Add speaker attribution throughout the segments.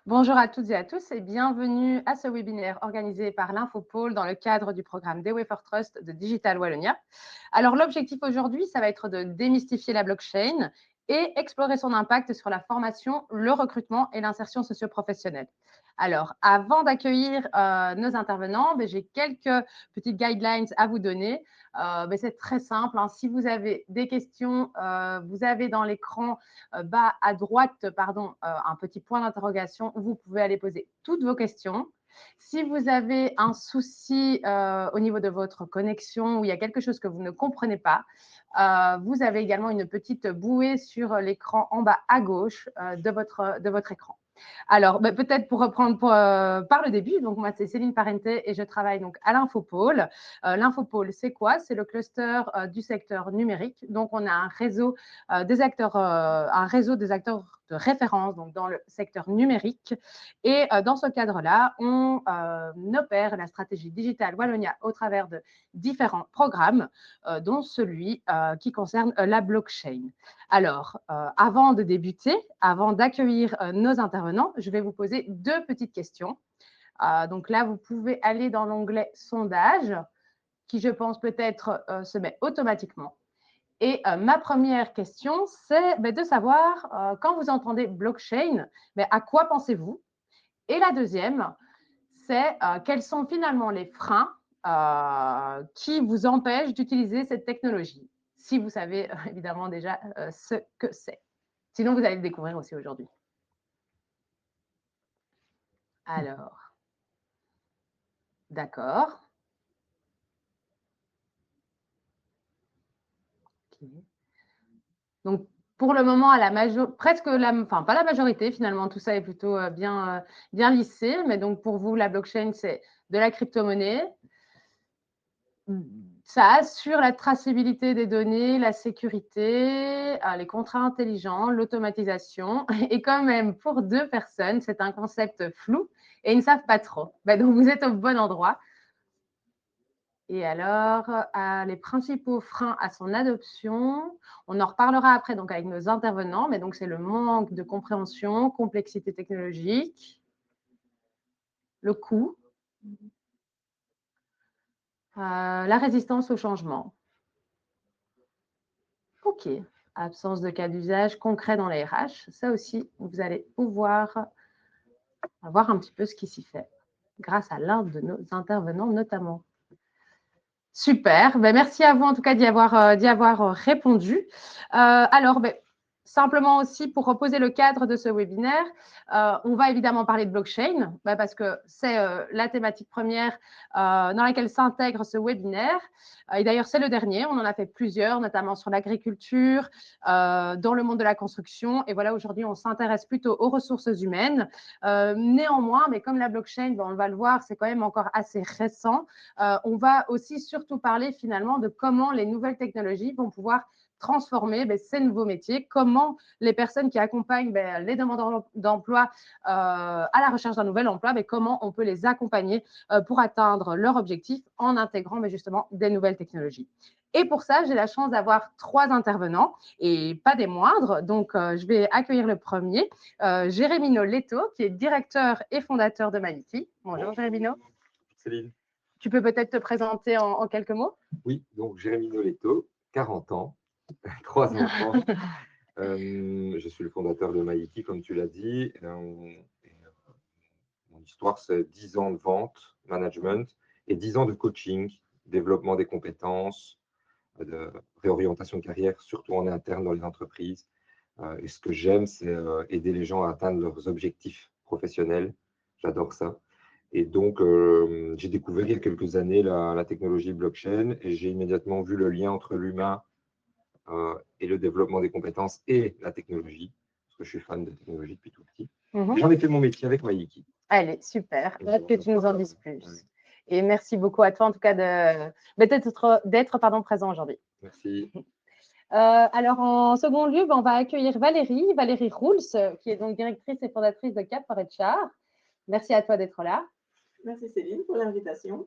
Speaker 1: Bonjour à toutes et à tous et bienvenue à ce webinaire organisé par l'Infopôle dans le cadre du programme Dewey for Trust de Digital Wallonia. Alors l'objectif aujourd'hui, ça va être de démystifier la blockchain et explorer son impact sur la formation, le recrutement et l'insertion socio-professionnelle. Alors, avant d'accueillir nos intervenants, j'ai quelques petites guidelines à vous donner. C'est très simple, hein. Si vous avez des questions, vous avez dans l'écran bas à droite, un petit point d'interrogation où vous pouvez aller poser toutes vos questions. Si vous avez un souci au niveau de votre connexion ou il y a quelque chose que vous ne comprenez pas, vous avez également une petite bouée sur l'écran en bas à gauche de votre écran. Alors, peut-être pour reprendre par le début, donc moi, c'est Céline Parenté et je travaille donc à l'Infopôle. L'Infopôle, c'est quoi? C'est le cluster du secteur numérique. Donc, on a un réseau des acteurs de référence donc dans le secteur numérique. Et dans ce cadre-là, on opère la stratégie digitale Wallonia au travers de différents programmes, dont celui qui concerne la blockchain. Alors, avant de débuter, avant d'accueillir nos intervenants, je vais vous poser deux petites questions. Donc là, vous pouvez aller dans l'onglet sondage, qui je pense peut-être se met automatiquement. Et ma première question, c'est de savoir, quand vous entendez blockchain, à quoi pensez-vous? Et la deuxième, c'est quels sont finalement les freins qui vous empêchent d'utiliser cette technologie? Si vous savez évidemment déjà ce que c'est. Sinon, vous allez le découvrir aussi aujourd'hui. Alors, d'accord. Okay. Donc, pour le moment, à pas la majorité, finalement, tout ça est plutôt bien lissé. Mais donc, pour vous, la blockchain, c'est de la crypto-monnaie. Ça assure la traçabilité des données, la sécurité, les contrats intelligents, l'automatisation. Et quand même, pour deux personnes, c'est un concept flou et ils ne savent pas trop. Donc, vous êtes au bon endroit. Et alors, les principaux freins à son adoption, on en reparlera après donc, avec nos intervenants, mais donc c'est le manque de compréhension, complexité technologique, le coût, la résistance au changement. OK. Absence de cas d'usage concret dans les RH. Ça aussi, vous allez pouvoir voir un petit peu ce qui s'y fait grâce à l'un de nos intervenants notamment. Super. Merci à vous en tout cas d'y avoir répondu. Alors, simplement aussi pour reposer le cadre de ce webinaire, on va évidemment parler de blockchain parce que c'est la thématique première dans laquelle s'intègre ce webinaire. Et d'ailleurs, c'est le dernier. On en a fait plusieurs, notamment sur l'agriculture, dans le monde de la construction. Et voilà, aujourd'hui, on s'intéresse plutôt aux ressources humaines. Néanmoins, mais comme la blockchain, on va le voir, c'est quand même encore assez récent. On va aussi surtout parler finalement de comment les nouvelles technologies vont pouvoir transformer ces nouveaux métiers, comment les personnes qui accompagnent les demandeurs d'emploi à la recherche d'un nouvel emploi, comment on peut les accompagner pour atteindre leur objectif en intégrant justement des nouvelles technologies. Et pour ça, j'ai la chance d'avoir trois intervenants et pas des moindres. Donc, je vais accueillir le premier, Jérémino Leto, qui est directeur et fondateur de Maliki. Bonjour Jérémino.
Speaker 2: Céline.
Speaker 1: Tu peux peut-être te présenter en quelques mots?
Speaker 2: Oui, donc Jérémino Leto, 40 ans, 3 enfants. Je suis le fondateur de Maliki, comme tu l'as dit. Mon histoire, c'est 10 ans de vente, management, et 10 ans de coaching, développement des compétences, de réorientation de carrière, surtout en interne dans les entreprises. Et ce que j'aime, c'est aider les gens à atteindre leurs objectifs professionnels. J'adore ça. Et donc, j'ai découvert il y a quelques années la technologie blockchain et j'ai immédiatement vu le lien entre l'humain et le développement des compétences et la technologie, parce que je suis fan de technologie depuis tout petit. J'en ai fait mon métier avec Maliki.
Speaker 1: Allez, super. Hâte que tu nous en dises plus. Oui. Et merci beaucoup à toi, en tout cas, d'être présent aujourd'hui.
Speaker 2: Merci.
Speaker 1: Alors, en second lieu, on va accueillir Valérie Rouls, qui est donc directrice et fondatrice de Cap for HR. Merci à toi d'être là.
Speaker 3: Merci Céline pour l'invitation.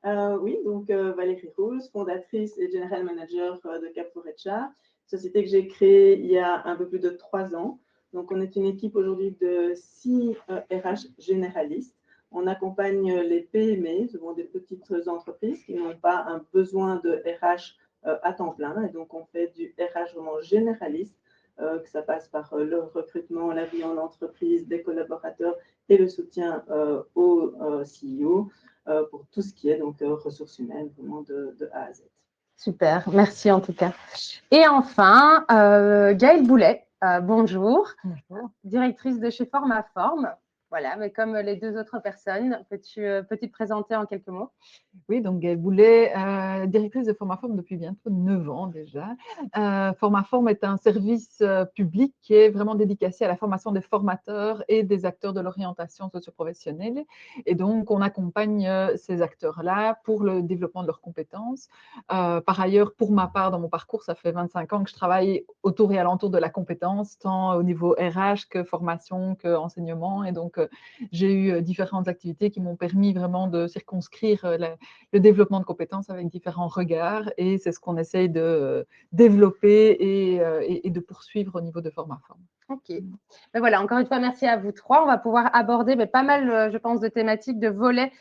Speaker 3: Oui, donc Valérie Rouls, fondatrice et general manager de Cap for HR, société que j'ai créée il y a un peu plus de 3 ans Donc, on est une équipe aujourd'hui de 6 RH généralistes. On accompagne les PME, souvent des petites entreprises qui n'ont pas un besoin de RH à temps plein. Et donc, on fait du RH vraiment généraliste, que ça passe par le recrutement, la vie en entreprise des collaborateurs et le soutien au CEO pour tout ce qui est donc ressources humaines, vraiment de A à Z.
Speaker 1: Super, merci en tout cas. Et enfin, Gaëlle Boulet, bonjour.
Speaker 4: Bonjour.
Speaker 1: Directrice de chez Formaform. Voilà, mais comme les deux autres personnes, peux-tu te présenter en quelques mots?
Speaker 4: Oui, donc Gaëlle Boulet, directrice de Formaform depuis bientôt 9 ans déjà. Formaform est un service public qui est vraiment dédicacé à la formation des formateurs et des acteurs de l'orientation socio-professionnelle. Et donc, on accompagne ces acteurs-là pour le développement de leurs compétences. Par ailleurs, pour ma part, dans mon parcours, ça fait 25 ans que je travaille autour et alentour de la compétence, tant au niveau RH que formation, que enseignement. Et donc, j'ai eu différentes activités qui m'ont permis vraiment de circonscrire le développement de compétences avec différents regards, et c'est ce qu'on essaye de développer et de poursuivre au niveau de Formaform.
Speaker 1: Ok. Mais voilà, encore une fois, merci à vous trois. On va pouvoir aborder pas mal, je pense, de thématiques, de volets,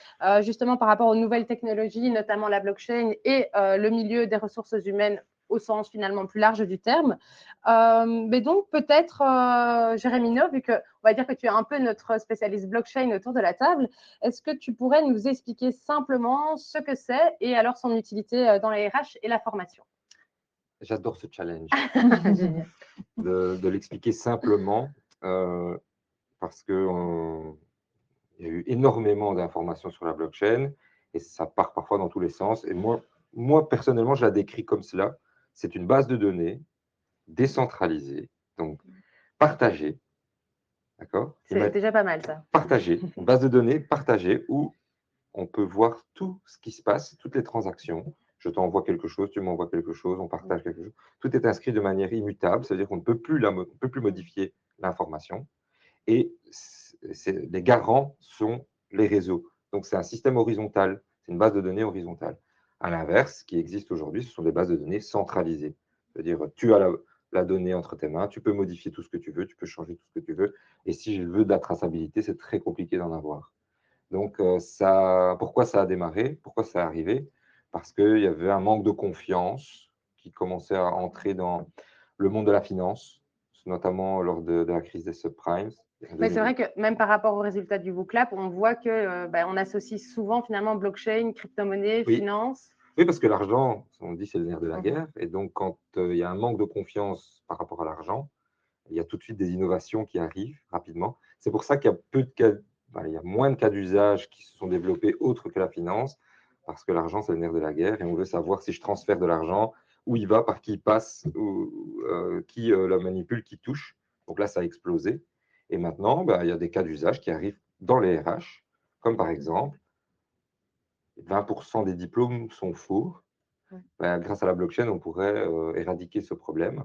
Speaker 1: justement par rapport aux nouvelles technologies, notamment la blockchain et le milieu des ressources humaines au sens finalement plus large du terme. Mais donc peut-être, Jérémy No, vu qu'on va dire que tu es un peu notre spécialiste blockchain autour de la table, est-ce que tu pourrais nous expliquer simplement ce que c'est et alors son utilité dans les RH et la formation?
Speaker 2: J'adore ce challenge.
Speaker 1: Génial.
Speaker 2: De l'expliquer simplement, parce qu'il y a eu énormément d'informations sur la blockchain et ça part parfois dans tous les sens. Et moi personnellement, je la décris comme cela. C'est une base de données décentralisée, donc partagée. D'accord?
Speaker 1: C'est déjà pas mal ça.
Speaker 2: Partagée, une base de données partagée où on peut voir tout ce qui se passe, toutes les transactions. Je t'envoie quelque chose, tu m'envoies quelque chose, on partage quelque chose. Tout est inscrit de manière immutable, c'est-à-dire qu'on ne peut plus modifier l'information. Et les garants sont les réseaux. Donc, c'est un système horizontal, c'est une base de données horizontale. À l'inverse, ce qui existe aujourd'hui, ce sont des bases de données centralisées. C'est-à-dire, tu as la donnée entre tes mains, tu peux modifier tout ce que tu veux, tu peux changer tout ce que tu veux. Et si je veux de la traçabilité, c'est très compliqué d'en avoir. Donc, pourquoi ça a démarré? Pourquoi ça est arrivé? Parce qu'il y avait un manque de confiance qui commençait à entrer dans le monde de la finance, notamment lors de la crise des subprimes.
Speaker 1: Mais c'est vrai que même par rapport aux résultats du Booklab, on voit que on associe souvent finalement blockchain, crypto-monnaie,
Speaker 2: Oui.
Speaker 1: finance.
Speaker 2: Oui, parce que l'argent, on dit, c'est le nerf de la guerre. Et donc, quand il y a un manque de confiance par rapport à l'argent, il y a tout de suite des innovations qui arrivent rapidement. C'est pour ça qu'il y a il y a moins de cas d'usage qui se sont développés autres que la finance, parce que l'argent, c'est le nerf de la guerre, et on veut savoir si je transfère de l'argent, où il va, par qui il passe, qui la manipule, qui touche. Donc là, ça a explosé. Et maintenant, il y a des cas d'usage qui arrivent dans les RH, comme par exemple, 20% des diplômes sont faux. Grâce à la blockchain, on pourrait éradiquer ce problème.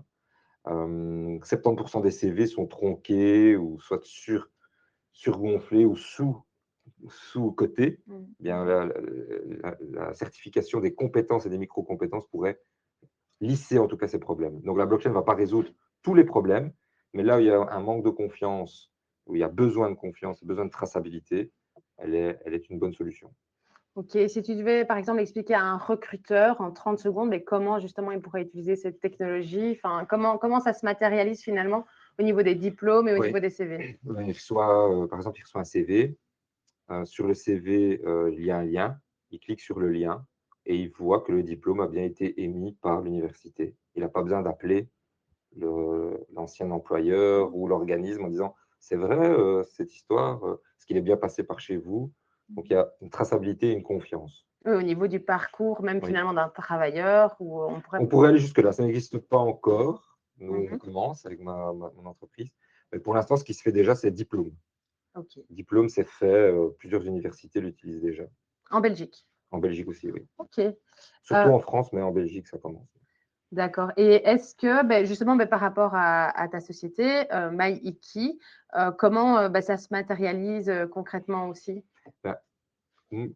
Speaker 2: 70% des CV sont tronqués ou soit surgonflés ou sous-cotés. Bien, la certification des compétences et des micro-compétences pourrait lisser en tout cas ces problèmes. Donc la blockchain ne va pas résoudre tous les problèmes, mais là où il y a un manque de confiance, où il y a besoin de confiance, besoin de traçabilité, elle est une bonne solution.
Speaker 1: Ok, si tu devais par exemple expliquer à un recruteur en 30 secondes mais comment justement il pourrait utiliser cette technologie, comment ça se matérialise finalement au niveau des diplômes et au niveau des CV?
Speaker 2: Par exemple, il reçoit un CV. Sur le CV, il y a un lien. Il clique sur le lien et il voit que le diplôme a bien été émis par l'université. Il n'a pas besoin d'appeler l'ancien employeur ou l'organisme en disant « C'est vrai, cette histoire, est-ce qu'il est bien passé par chez vous ?» Donc, il y a une traçabilité et une confiance.
Speaker 1: Oui, au niveau du parcours même finalement d'un travailleur, où
Speaker 2: on pourrait aller jusque-là. Ça n'existe pas encore. Nous, on commence avec mon entreprise. Mais pour l'instant, ce qui se fait déjà, c'est diplôme.
Speaker 1: Okay.
Speaker 2: Diplôme, c'est fait. Plusieurs universités l'utilisent déjà.
Speaker 1: En Belgique?
Speaker 2: En Belgique aussi, oui.
Speaker 1: Ok.
Speaker 2: Surtout en France, mais en Belgique, ça commence.
Speaker 1: D'accord. Et est-ce que, justement, par rapport à ta société, MyIki, comment ça se matérialise concrètement aussi?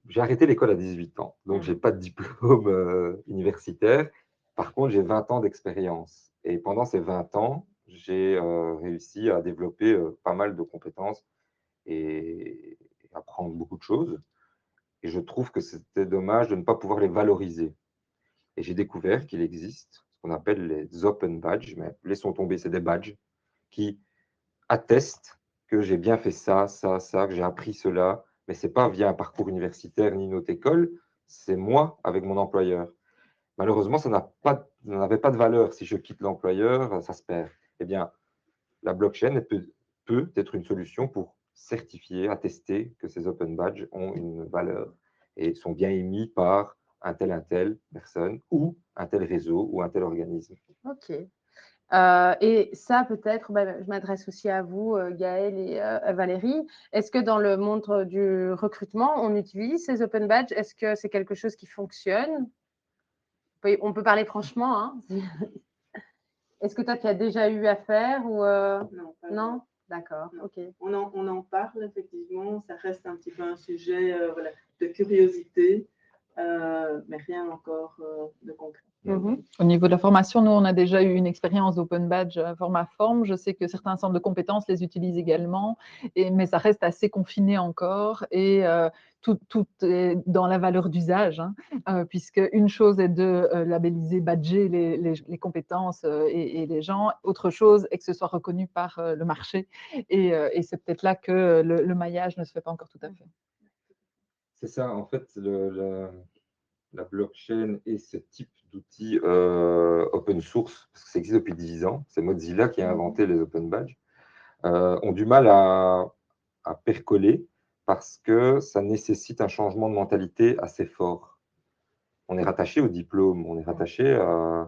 Speaker 2: J'ai arrêté l'école à 18 ans, donc je n'ai pas de diplôme universitaire. Par contre, j'ai 20 ans d'expérience. Et pendant ces 20 ans, j'ai réussi à développer pas mal de compétences et apprendre beaucoup de choses. Et je trouve que c'était dommage de ne pas pouvoir les valoriser. Et j'ai découvert qu'il existe ce qu'on appelle les open badges, mais laissons tomber, c'est des badges qui attestent que j'ai bien fait ça, ça, ça, que j'ai appris cela, mais ce n'est pas via un parcours universitaire ni une autre école, c'est moi avec mon employeur. Malheureusement, ça n'avait pas de valeur. Si je quitte l'employeur, ça se perd. Eh bien, la blockchain peut être une solution pour certifier, attester que ces open badges ont une valeur et sont bien émis par un tel personne ou un tel réseau ou un tel organisme.
Speaker 1: Ok. Et ça, peut-être, je m'adresse aussi à vous, Gaëlle et Valérie. Est-ce que dans le monde du recrutement, on utilise ces open badges? Est-ce que c'est quelque chose qui fonctionne? On peut parler franchement, hein. Est-ce que toi, tu as déjà eu affaire ou
Speaker 3: Non, pas
Speaker 1: non? D'accord,
Speaker 3: non.
Speaker 1: ok.
Speaker 3: On en parle effectivement, ça reste un petit peu un sujet voilà, de curiosité, mais rien encore de concret.
Speaker 4: Au niveau de la formation, nous, on a déjà eu une expérience d'open badge format forme. Je sais que certains centres de compétences les utilisent également, mais ça reste assez confiné encore et tout est dans la valeur d'usage, hein, puisque une chose est de labelliser, badger les compétences et les gens. Autre chose est que ce soit reconnu par le marché et c'est peut-être là que le maillage ne se fait pas encore tout à fait.
Speaker 2: C'est ça, en fait, la blockchain et ce type d'outils open source, parce que ça existe depuis 10 ans, c'est Mozilla qui a inventé les open badges, ont du mal à percoler parce que ça nécessite un changement de mentalité assez fort. On est rattaché au diplôme, on est rattaché à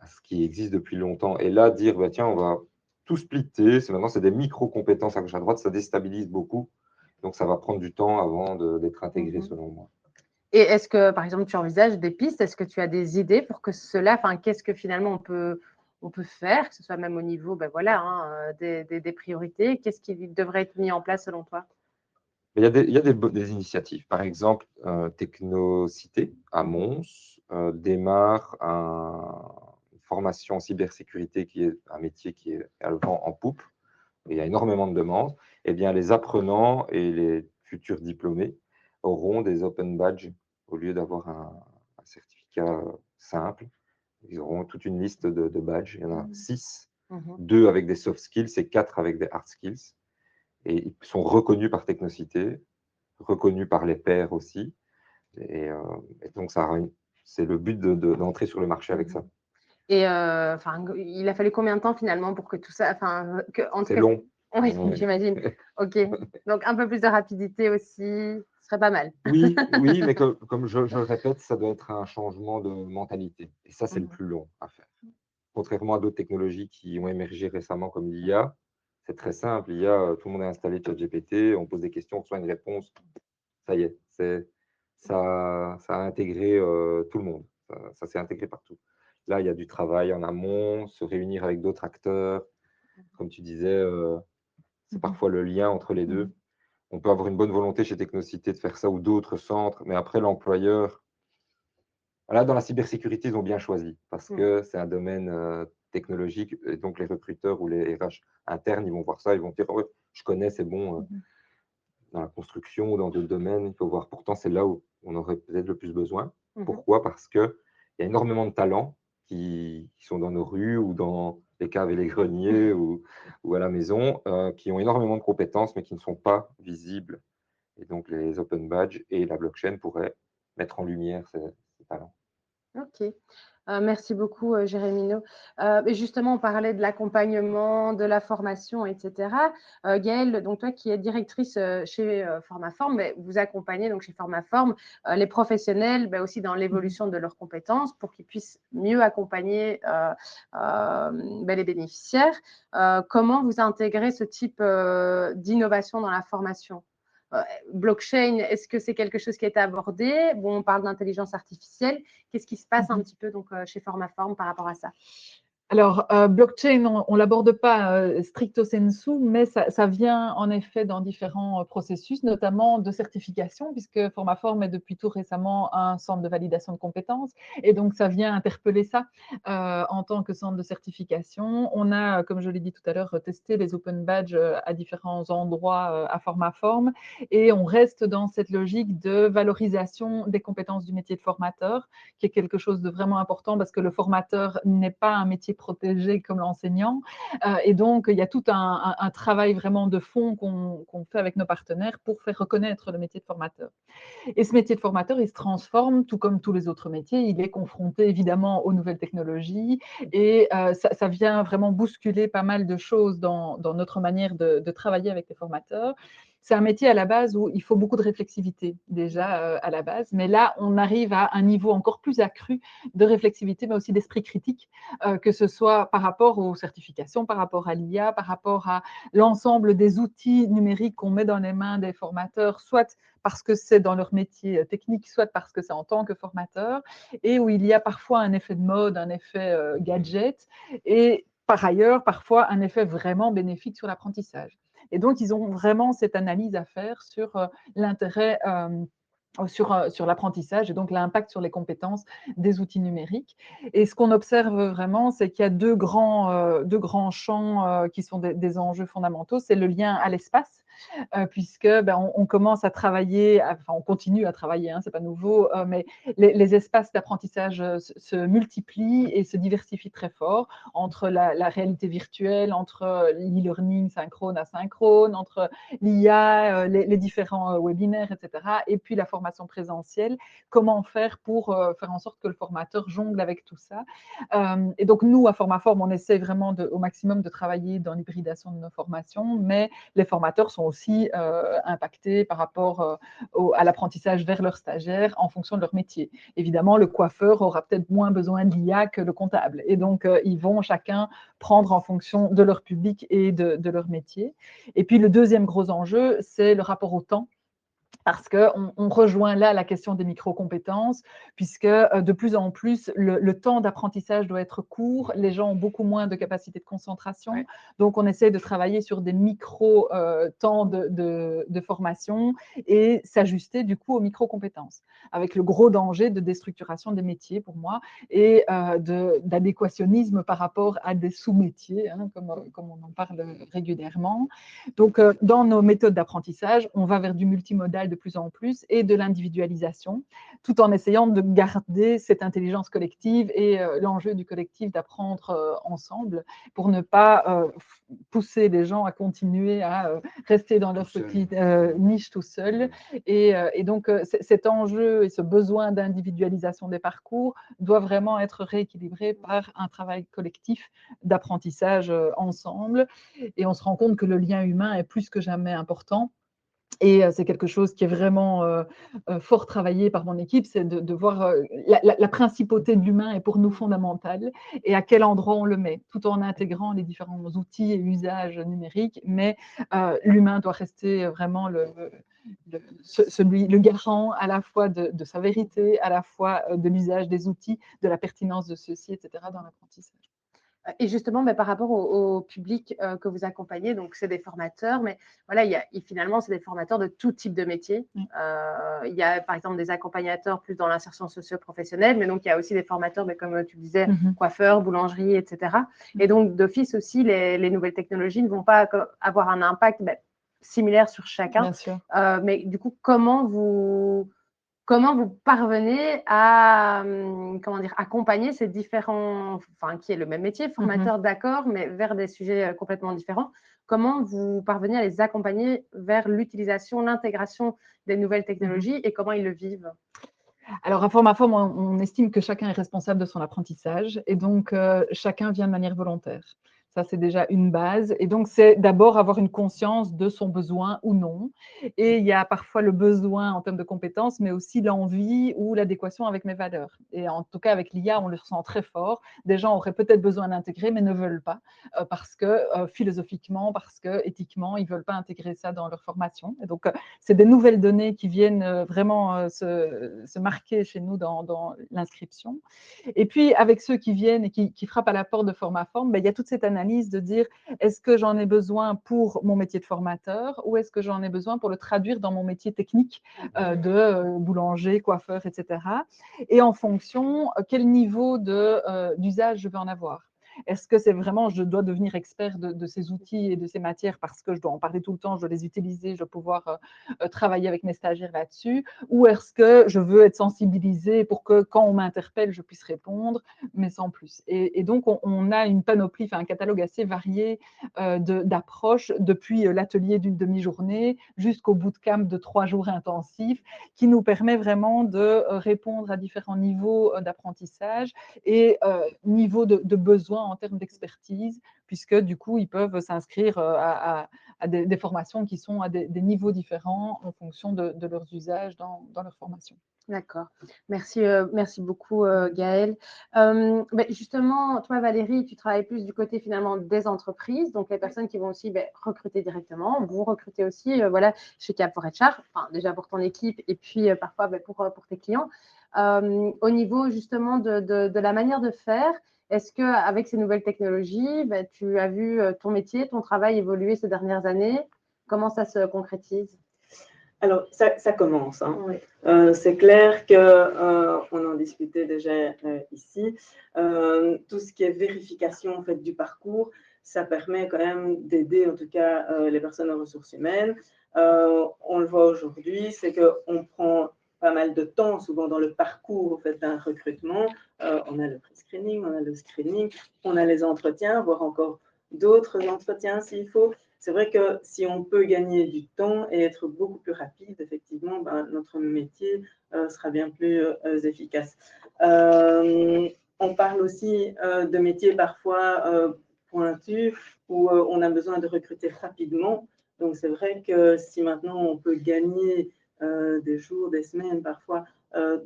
Speaker 2: ce qui existe depuis longtemps. Et là, dire, bah, tiens, on va tout splitter, maintenant c'est des micro-compétences à gauche à droite, ça déstabilise beaucoup. Donc ça va prendre du temps avant d'être intégré, selon moi.
Speaker 1: Et est-ce que, par exemple, tu envisages des pistes? Est-ce que tu as des idées pour que cela, enfin, qu'est-ce que finalement on peut faire, que ce soit même au niveau voilà, hein, des priorités? Qu'est-ce qui devrait être mis en place selon toi?
Speaker 2: Mais il y a des initiatives. Par exemple, Technocité à Mons démarre une formation en cybersécurité qui est un métier qui est à le vent en poupe. Il y a énormément de demandes. Eh bien, les apprenants et les futurs diplômés auront des open badges au lieu d'avoir un certificat simple. Ils auront toute une liste de badges. Il y en a 6, 2 avec des soft skills et 4 avec des hard skills. Et ils sont reconnus par Technocité, reconnus par les pairs aussi. Et donc, c'est le but d'entrer sur le marché avec ça.
Speaker 1: Et il a fallu combien de temps finalement pour que tout ça,
Speaker 2: C'est long.
Speaker 1: Oui,
Speaker 2: Ouais.
Speaker 1: j'imagine. Ok. Donc un peu plus de rapidité aussi, ce serait pas mal.
Speaker 2: Oui, oui, mais comme je le répète, ça doit être un changement de mentalité. Et ça, c'est le plus long à faire. Contrairement à d'autres technologies qui ont émergé récemment comme l'IA, c'est très simple. L'IA, tout le monde a installé ChatGPT, on pose des questions, on reçoit une réponse. Ça y est, ça a intégré tout le monde. Ça s'est intégré partout. Là, il y a du travail en amont, se réunir avec d'autres acteurs. Comme tu disais, c'est parfois le lien entre les deux. On peut avoir une bonne volonté chez Technocité de faire ça ou d'autres centres, mais après, l'employeur, voilà, dans la cybersécurité, ils ont bien choisi parce que c'est un domaine technologique et donc les recruteurs ou les RH internes, ils vont voir ça, ils vont dire oh, ouais, je connais, c'est bon. Dans la construction ou dans d'autres domaines, il faut voir. Pourtant, c'est là où on aurait peut-être le plus besoin. Pourquoi? Parce qu'il y a énormément de talents qui sont dans nos rues ou dans les caves et les greniers ou à la maison, qui ont énormément de compétences, mais qui ne sont pas visibles. Et donc, les open badges et la blockchain pourraient mettre en lumière ces talents.
Speaker 1: Ok. Merci beaucoup, Jérémino. Et justement, on parlait de l'accompagnement, de la formation, etc. Gaëlle, donc toi qui es directrice chez Formaform, vous accompagnez donc chez Formaform les professionnels aussi dans l'évolution de leurs compétences pour qu'ils puissent mieux accompagner les bénéficiaires. Comment vous intégrez ce type d'innovation dans la formation? Blockchain, est-ce que c'est quelque chose qui a été abordé? Bon, on parle d'intelligence artificielle. Qu'est-ce qui se passe un petit peu donc, chez Formaform par rapport à ça?
Speaker 4: Alors, blockchain, on ne l'aborde pas stricto sensu, mais ça vient en effet dans différents processus, notamment de certification, puisque Formaform est depuis tout récemment un centre de validation de compétences. Et donc, ça vient interpeller ça en tant que centre de certification. On a, comme je l'ai dit tout à l'heure, testé les open badges à différents endroits à Formaform. Et on reste dans cette logique de valorisation des compétences du métier de formateur, qui est quelque chose de vraiment important parce que le formateur n'est pas un métier protégé comme l'enseignant. Et donc, il y a tout un travail vraiment de fond qu'on fait avec nos partenaires pour faire reconnaître le métier de formateur. Et ce métier de formateur, il se transforme, tout comme tous les autres métiers. Il est confronté évidemment aux nouvelles technologies et ça vient vraiment bousculer pas mal de choses dans notre manière de travailler avec les formateurs. C'est un métier à la base où il faut beaucoup de réflexivité déjà à la base, mais là, on arrive à un niveau encore plus accru de réflexivité, mais aussi d'esprit critique, que ce soit par rapport aux certifications, par rapport à l'IA, par rapport à l'ensemble des outils numériques qu'on met dans les mains des formateurs, soit parce que c'est dans leur métier technique, soit parce que c'est en tant que formateur, et où il y a parfois un effet de mode, un effet gadget, et par ailleurs, parfois un effet vraiment bénéfique sur l'apprentissage. Et donc, ils ont vraiment cette analyse à faire sur l'intérêt sur l'apprentissage et donc l'impact sur les compétences des outils numériques. Et ce qu'on observe vraiment, c'est qu'il y a deux grands champs qui sont des enjeux fondamentaux. C'est le lien à l'espace, puisque on commence à travailler, enfin on continue à travailler, hein, c'est pas nouveau, mais les espaces d'apprentissage se multiplient et se diversifient très fort entre la réalité virtuelle, entre l'e-learning synchrone, asynchrone, entre l'IA, les différents webinaires, etc. Et puis la formation présentielle. Comment faire pour faire en sorte que le formateur jongle avec tout ça? Et donc nous, à Formaform, on essaie vraiment au maximum de travailler dans l'hybridation de nos formations, mais les formateurs sont aussi impactés par rapport à l'apprentissage vers leurs stagiaires en fonction de leur métier. Évidemment, le coiffeur aura peut-être moins besoin de l'IA que le comptable. Et donc, ils vont chacun prendre en fonction de leur public et de leur métier. Et puis, le deuxième gros enjeu, c'est le rapport au temps. Parce qu'on rejoint là la question des micro-compétences, puisque de plus en plus, le temps d'apprentissage doit être court, les gens ont beaucoup moins de capacité de concentration,
Speaker 1: Ouais.
Speaker 4: donc on essaie de travailler sur des micro-temps de formation et s'ajuster du coup aux micro-compétences, avec le gros danger de déstructuration des métiers pour moi et d'adéquationnisme par rapport à des sous-métiers, hein, comme on en parle régulièrement. Donc, dans nos méthodes d'apprentissage, on va vers du multimodal de plus en plus et de l'individualisation, tout en essayant de garder cette intelligence collective et l'enjeu du collectif d'apprendre ensemble pour ne pas pousser les gens à continuer à rester dans leur petite niche tout seul. Et donc, cet enjeu et ce besoin d'individualisation des parcours doit vraiment être rééquilibré par un travail collectif d'apprentissage ensemble. Et on se rend compte que le lien humain est plus que jamais important. Et c'est quelque chose qui est vraiment fort travaillé par mon équipe, c'est de voir la principauté de l'humain est pour nous fondamentale et à quel endroit on le met, tout en intégrant les différents outils et usages numériques. Mais l'humain doit rester vraiment le garant à la fois de sa vérité, à la fois de l'usage des outils, de la pertinence de ceux-ci, etc. dans l'apprentissage.
Speaker 1: Et justement, par rapport au public que vous accompagnez, donc c'est des formateurs, mais voilà, finalement, c'est des formateurs de tout type de métier. Il y a par exemple des accompagnateurs plus dans l'insertion socio-professionnelle, mais donc il y a aussi des formateurs, comme tu disais, coiffeurs, boulangerie, etc. Et donc d'office aussi, les nouvelles technologies ne vont pas avoir un impact similaire sur chacun.
Speaker 4: Bien sûr.
Speaker 1: Mais du coup, comment vous parvenez à accompagner ces différents, enfin, qui est le même métier, formateur, d'accord, mais vers des sujets complètement différents. Comment vous parvenez à les accompagner vers l'utilisation, l'intégration des nouvelles technologies et comment ils le vivent?
Speaker 4: Alors, à Formaform, on estime que chacun est responsable de son apprentissage et donc chacun vient de manière volontaire. Ça, c'est déjà une base. Et donc, c'est d'abord avoir une conscience de son besoin ou non. Et il y a parfois le besoin en termes de compétences, mais aussi l'envie ou l'adéquation avec mes valeurs. Et en tout cas, avec l'IA, on le ressent très fort. Des gens auraient peut-être besoin d'intégrer, mais ne veulent pas, parce que philosophiquement, parce que éthiquement, ils ne veulent pas intégrer ça dans leur formation. Et donc, c'est des nouvelles données qui viennent vraiment se marquer chez nous dans l'inscription. Et puis, avec ceux qui viennent et qui frappent à la porte de Formaform, ben, il y a toute cette analyse de dire, est-ce que j'en ai besoin pour mon métier de formateur ou est-ce que j'en ai besoin pour le traduire dans mon métier technique de boulanger, coiffeur, etc. Et en fonction, quel niveau d'usage je vais en avoir. Est-ce que c'est vraiment, je dois devenir expert de ces outils et de ces matières parce que je dois en parler tout le temps, je dois les utiliser, je dois pouvoir travailler avec mes stagiaires là-dessus, ou est-ce que je veux être sensibilisée pour que quand on m'interpelle, je puisse répondre, mais sans plus. Et donc, on a une panoplie, enfin un catalogue assez varié d'approches, depuis l'atelier d'une demi-journée jusqu'au bootcamp de 3 jours intensifs, qui nous permet vraiment de répondre à différents niveaux d'apprentissage et niveaux de besoins en termes d'expertise, puisque du coup, ils peuvent s'inscrire à des formations qui sont à des niveaux différents en fonction de leurs usages dans leur formation.
Speaker 1: D'accord. Merci, merci beaucoup, Gaëlle. Justement, toi, Valérie, tu travailles plus du côté finalement des entreprises, donc les personnes qui vont aussi recruter directement. Vous recrutez aussi voilà, chez Cap for HR, enfin, déjà pour ton équipe et puis parfois pour tes clients. Au niveau justement de la manière de faire, est-ce qu'avec ces nouvelles technologies, tu as vu ton métier, ton travail évoluer ces dernières années? Comment ça se concrétise?
Speaker 3: Alors, ça commence. Hein. Oui. C'est clair qu'on en discutait déjà ici. Tout ce qui est vérification en fait, du parcours, ça permet quand même d'aider en tout cas les personnes en ressources humaines. On le voit aujourd'hui, c'est qu'on prend pas mal de temps souvent dans le parcours en fait, d'un recrutement. On a le pre-screening, on a le screening, on a les entretiens, voire encore d'autres entretiens s'il faut. C'est vrai que si on peut gagner du temps et être beaucoup plus rapide, effectivement, notre métier sera bien plus efficace. On parle aussi de métiers parfois pointus où on a besoin de recruter rapidement. Donc, c'est vrai que si maintenant on peut gagner des jours, des semaines parfois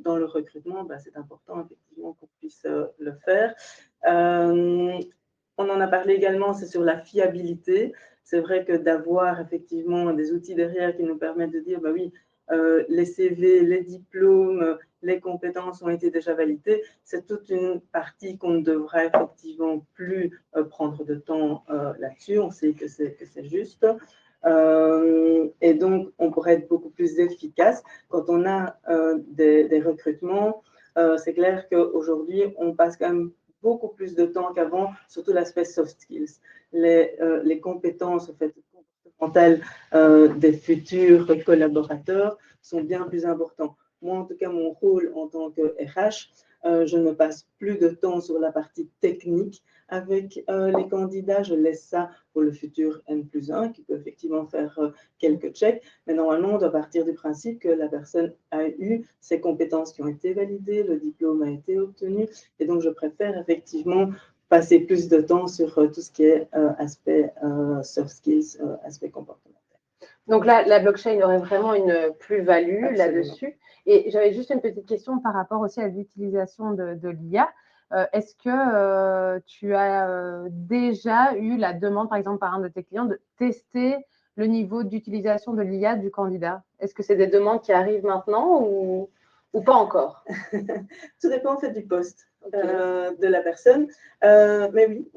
Speaker 3: dans le recrutement, c'est important effectivement qu'on puisse le faire. On en a parlé également, c'est sur la fiabilité. C'est vrai que d'avoir effectivement des outils derrière qui nous permettent de dire, oui, les CV, les diplômes, les compétences ont été déjà validées, c'est toute une partie qu'on ne devra effectivement plus prendre de temps là-dessus. On sait que c'est juste. Et donc, on pourrait être beaucoup plus efficace. Quand on a des recrutements, c'est clair qu'aujourd'hui, on passe quand même beaucoup plus de temps qu'avant, surtout l'aspect soft skills. Les compétences en fait, comportementales des futurs collaborateurs sont bien plus importantes. Moi, en tout cas, mon rôle en tant que RH, je ne passe plus de temps sur la partie technique avec les candidats. Je laisse ça pour le futur N+1 qui peut effectivement faire quelques checks. Mais normalement, on doit partir du principe que la personne a eu ses compétences qui ont été validées, le diplôme a été obtenu. Et donc, je préfère effectivement passer plus de temps sur tout ce qui est aspect soft skills, aspect comportemental.
Speaker 1: Donc là, la blockchain aurait vraiment une plus-value là-dessus. Et j'avais juste une petite question par rapport aussi à l'utilisation de l'IA. Est-ce que tu as déjà eu la demande, par exemple, par un de tes clients, de tester le niveau d'utilisation de l'IA du candidat? Est-ce que c'est des demandes qui arrivent maintenant ou pas encore?
Speaker 3: Tout dépend en fait du poste de la personne. Mais oui,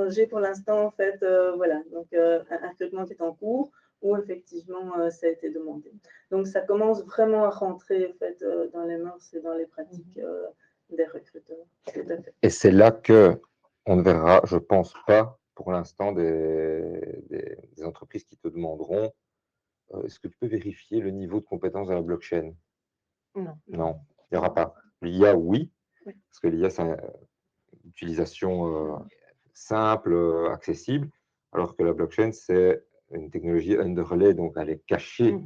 Speaker 3: j'ai pour l'instant en fait, voilà, donc un recrutement qui est en cours où effectivement ça a été demandé. Donc ça commence vraiment à rentrer en fait dans les mœurs et dans les pratiques des recruteurs. Tout à fait.
Speaker 2: Et c'est là qu'on ne verra, je pense pas, pour l'instant, des entreprises qui te demanderont est-ce que tu peux vérifier le niveau de compétence de la blockchain?
Speaker 1: Non.
Speaker 2: Non, il n'y aura pas. L'IA, oui, parce que l'IA, c'est une utilisation simple, accessible, alors que la blockchain, c'est une technologie underlay, donc elle est cachée.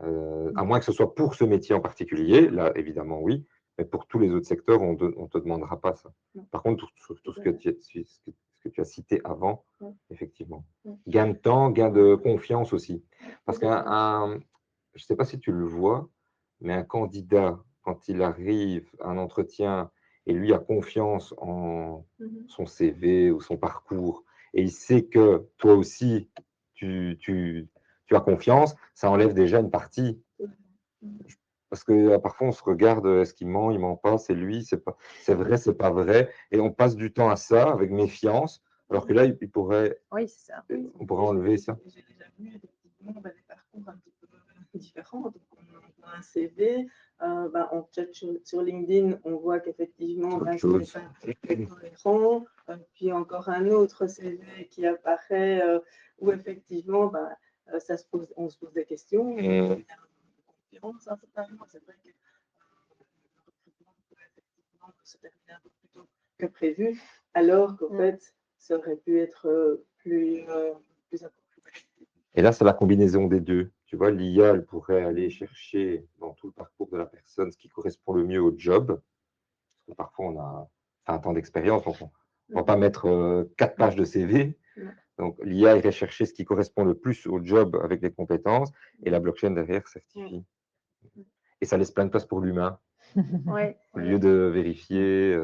Speaker 2: À moins que ce soit pour ce métier en particulier, là, évidemment, oui, mais pour tous les autres secteurs, on ne te demandera pas ça. Par contre, tout ce que ce que tu as cité avant,
Speaker 3: Ouais.
Speaker 2: effectivement.
Speaker 3: Ouais.
Speaker 2: Gain de temps, gain de confiance aussi. Parce
Speaker 3: Tout à fait.
Speaker 2: je ne sais pas si tu le vois, mais un candidat, quand il arrive à un entretien et lui a confiance en son CV ou son parcours, et il sait que toi aussi, tu as confiance, ça enlève déjà une partie. Parce que parfois, on se regarde, est-ce qu'il ment pas, c'est lui, c'est vrai, c'est pas vrai. Et on passe du temps à ça avec méfiance, alors que là, il pourrait,
Speaker 1: Oui, c'est ça.
Speaker 2: on pourrait enlever ça.
Speaker 3: J'ai déjà vu effectivement des parcours un petit peu différents. Donc, on a un CV, on check sur LinkedIn, on voit qu'effectivement,
Speaker 2: C'est autre
Speaker 3: ce n'est
Speaker 2: chose.
Speaker 3: pas cohérent. Puis encore un autre CV qui apparaît où effectivement, on se pose des questions. Il y a une confiance, certainement. C'est vrai que le recrutement peut effectivement se terminer un peu plus tôt que prévu, alors qu'en fait, ça aurait pu être plus approprié.
Speaker 2: Et là, c'est la combinaison des deux. Tu vois, l'IA, elle pourrait aller chercher dans tout le parcours de la personne ce qui correspond le mieux au job. Parce que parfois, on a 20 ans d'expérience, donc on ne va pas mettre 4 pages de CV. Donc, l'IA irait chercher ce qui correspond le plus au job avec les compétences, et la blockchain derrière certifie. Et ça laisse plein de place pour l'humain,
Speaker 1: Ouais.
Speaker 2: au lieu de vérifier.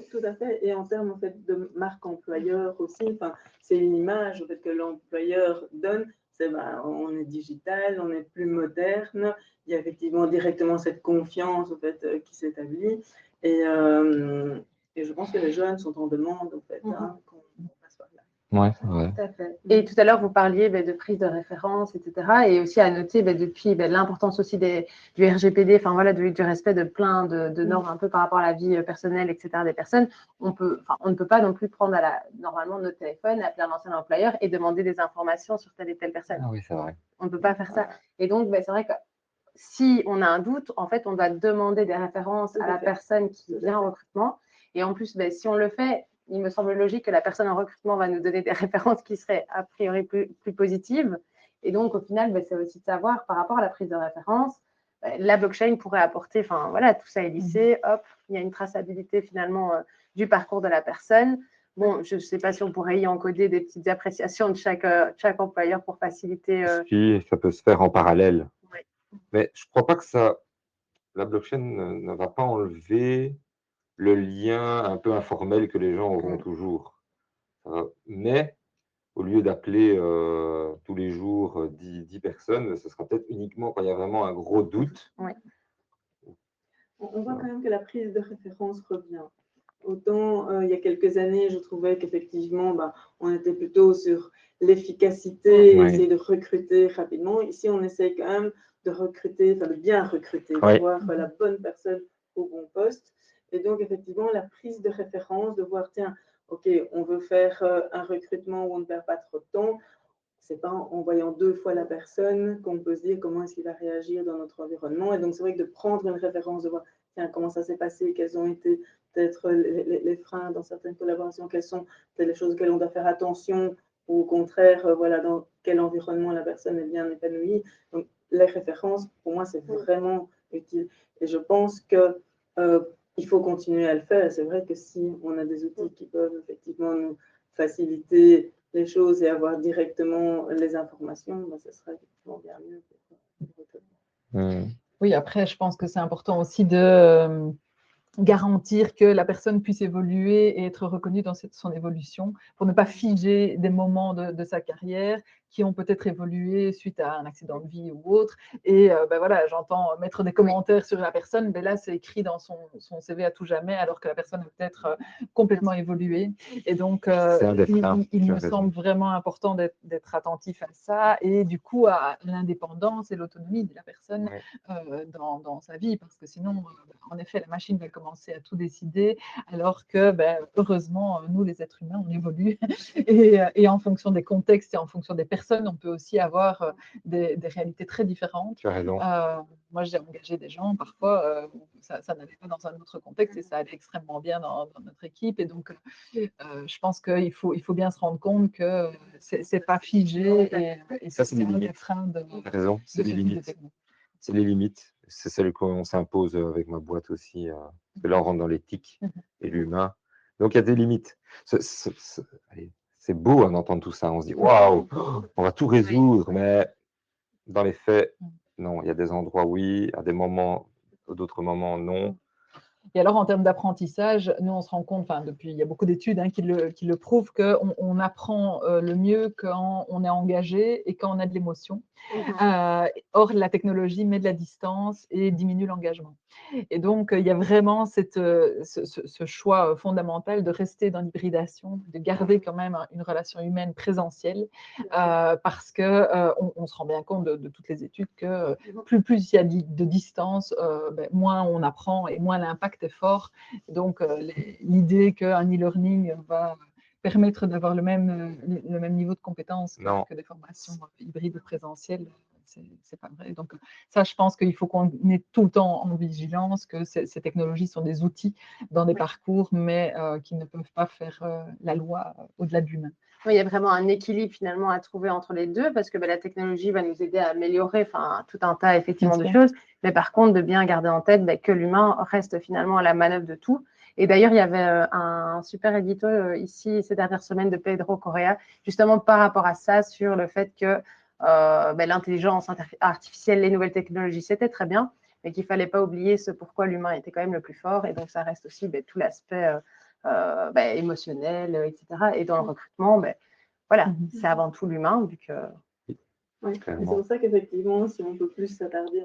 Speaker 3: Tout à fait. Et en termes en fait, de marque employeur aussi, c'est une image en fait, que l'employeur donne. C'est on est digital, on est plus moderne. Il y a effectivement directement cette confiance en fait, qui s'établit. Et je pense que les jeunes sont en demande en fait, qu'on passe par là.
Speaker 2: Ouais, c'est vrai.
Speaker 1: Tout à fait. Et tout à l'heure, vous parliez de prise de référence, etc. Et aussi à noter depuis l'importance aussi du RGPD, enfin voilà, du respect de plein de normes un peu par rapport à la vie personnelle, etc. des personnes. On ne peut pas non plus prendre normalement notre téléphone, appeler un ancien employeur et demander des informations sur telle et telle personne.
Speaker 2: Ah oui, c'est vrai.
Speaker 1: On ne peut pas faire ça. Et donc, c'est vrai que si on a un doute, en fait, on doit demander des références à la personne qui vient en recrutement. Et en plus, si on le fait, il me semble logique que la personne en recrutement va nous donner des références qui seraient a priori plus positives. Et donc, au final, c'est aussi de savoir par rapport à la prise de référence, la blockchain pourrait apporter, enfin voilà, tout ça est lissé, hop, il y a une traçabilité finalement du parcours de la personne. Bon, je ne sais pas si on pourrait y encoder des petites appréciations de chaque employeur pour faciliter.
Speaker 2: Si, ça peut se faire en parallèle.
Speaker 1: Ouais.
Speaker 2: Mais je ne crois pas que la blockchain ne va pas enlever le lien un peu informel que les gens auront toujours. Mais au lieu d'appeler tous les jours 10 personnes, ce sera peut-être uniquement quand il y a vraiment un gros doute.
Speaker 1: Ouais.
Speaker 3: On voit quand même que la prise de référence revient. Autant il y a quelques années, je trouvais qu'effectivement, on était plutôt sur l'efficacité, essayer de recruter rapidement. Ici, on essaie quand même de recruter, de bien recruter, d'avoir la bonne personne au bon poste. Et donc, effectivement, la prise de référence, de voir, tiens, OK, on veut faire un recrutement où on ne perd pas trop de temps. C'est pas en voyant 2 fois la personne qu'on peut se dire comment est-ce qu'il va réagir dans notre environnement. Et donc, c'est vrai que de prendre une référence, de voir tiens, comment ça s'est passé, quels ont été peut-être les freins dans certaines collaborations, quelles sont les choses auxquelles on doit faire attention, ou au contraire, voilà, dans quel environnement la personne est bien épanouie. Donc, les références, pour moi, c'est vraiment utile. Et je pense que il faut continuer à le faire. C'est vrai que si on a des outils qui peuvent effectivement nous faciliter les choses et avoir directement les informations, ce serait effectivement bien mieux.
Speaker 4: Oui, après, je pense que c'est important aussi de garantir que la personne puisse évoluer et être reconnue dans son évolution pour ne pas figer des moments de sa carrière qui ont peut-être évolué suite à un accident de vie ou autre. Et voilà, j'entends mettre des commentaires sur la personne, mais là, c'est écrit dans son CV à tout jamais, alors que la personne a peut-être complètement évolué. Et donc, il me semble vraiment important d'être attentif à ça et du coup à l'indépendance et l'autonomie de la personne dans sa vie, parce que sinon, en effet, la machine va commencer à tout décider, alors que, heureusement, nous, les êtres humains, on évolue et en fonction des contextes et en fonction des personnes, on peut aussi avoir des réalités très différentes.
Speaker 2: Tu as raison.
Speaker 4: Moi, j'ai engagé des gens, parfois, ça n'allait pas dans un autre contexte et ça allait extrêmement bien dans notre équipe. Et donc, je pense qu'il faut bien se rendre compte que c'est pas figé et
Speaker 2: ça, c'est des
Speaker 4: limites.
Speaker 2: Tu as raison, c'est des limites. C'est les limites. C'est celle qu'on s'impose avec ma boîte aussi. Parce que là, on rentre dans l'éthique et l'humain. Donc, il y a des limites. Allez, c'est beau d'entendre tout ça. On se dit, waouh, on va tout résoudre. Mais dans les faits, non. Il y a des endroits, oui. À des moments, d'autres moments, non.
Speaker 4: Et alors, en termes d'apprentissage, nous, on se rend compte, enfin, depuis, il y a beaucoup d'études qui le prouvent, qu'on apprend le mieux quand on est engagé et quand on a de l'émotion. Or, la technologie met de la distance et diminue l'engagement. Et donc, il y a vraiment ce choix fondamental de rester dans l'hybridation, de garder quand même une relation humaine présentielle, parce qu'on se rend bien compte de toutes les études que plus il y a de distance, moins on apprend et moins l'impact est fort. Donc, l'idée qu'un e-learning va permettre d'avoir le même niveau de compétences que des formations hybrides ou présentielles, c'est pas vrai. Donc, ça, je pense qu'il faut qu'on ait tout le temps en vigilance que ces technologies sont des outils dans des parcours, mais qui ne peuvent pas faire la loi au-delà de l'humain.
Speaker 1: Oui, il y a vraiment un équilibre finalement à trouver entre les deux parce que la technologie va nous aider à améliorer tout un tas effectivement de choses, mais par contre de bien garder en tête que l'humain reste finalement à la manœuvre de tout. Et d'ailleurs, il y avait un super édito ici ces dernières semaines de Pedro Correa, justement par rapport à ça, sur le fait que l'intelligence artificielle, les nouvelles technologies, c'était très bien, mais qu'il ne fallait pas oublier ce pourquoi l'humain était quand même le plus fort. Et donc, ça reste aussi tout l'aspect émotionnel, etc. Et dans le recrutement, voilà, c'est avant tout l'humain, vu que...
Speaker 3: Oui, c'est pour ça qu'effectivement, si on peut plus s'attarder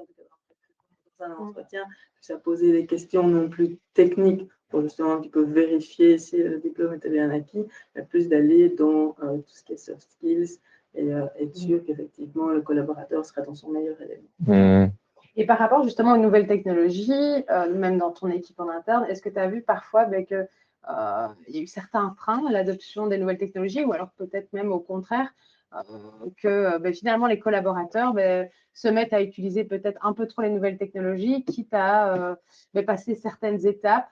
Speaker 3: dans un entretien, plus à poser des questions non plus techniques pour justement un petit peu vérifier si le diplôme était bien acquis, mais plus d'aller dans tout ce qui est soft skills et être sûr qu'effectivement le collaborateur sera dans son meilleur élément.
Speaker 1: Et par rapport justement aux nouvelles technologies, même dans ton équipe en interne, est-ce que tu as vu parfois qu'il y a eu certains freins à l'adoption des nouvelles technologies ou alors peut-être même au contraire que finalement les collaborateurs se mettent à utiliser peut-être un peu trop les nouvelles technologies, quitte à passer certaines étapes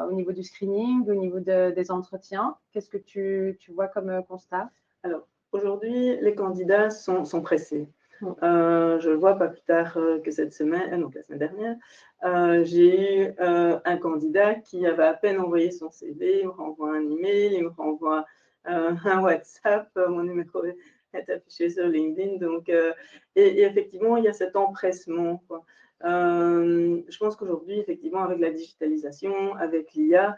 Speaker 1: au niveau du screening, au niveau des entretiens. Qu'est-ce que tu vois comme constat?
Speaker 3: Alors, aujourd'hui, les candidats sont pressés. Je le vois pas plus tard que cette semaine, donc la semaine dernière, j'ai eu un candidat qui avait à peine envoyé son CV, il me renvoie un email, il me renvoie un WhatsApp, mon numéro est affiché sur LinkedIn, donc et effectivement il y a cet empressement, quoi. Je pense qu'aujourd'hui, effectivement, avec la digitalisation, avec l'IA,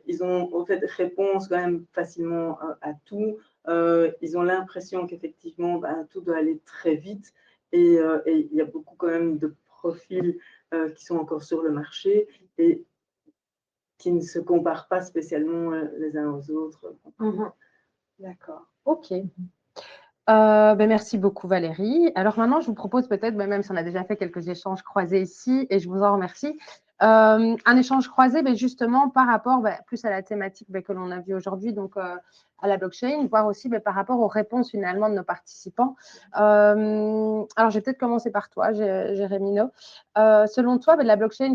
Speaker 3: ils ont en fait réponse quand même facilement à tout. Ils ont l'impression qu'effectivement, tout doit aller très vite et il y a beaucoup quand même de profils qui sont encore sur le marché et qui ne se comparent pas spécialement les uns aux autres.
Speaker 1: D'accord, ok. Merci beaucoup Valérie. Alors maintenant, je vous propose peut-être, même si on a déjà fait quelques échanges croisés ici, et je vous en remercie, un échange croisé justement par rapport plus à la thématique que l'on a vue aujourd'hui, donc à la blockchain, voire aussi par rapport aux réponses finalement de nos participants. Alors, je vais peut-être commencer par toi, Jérémino. Selon toi, la blockchain,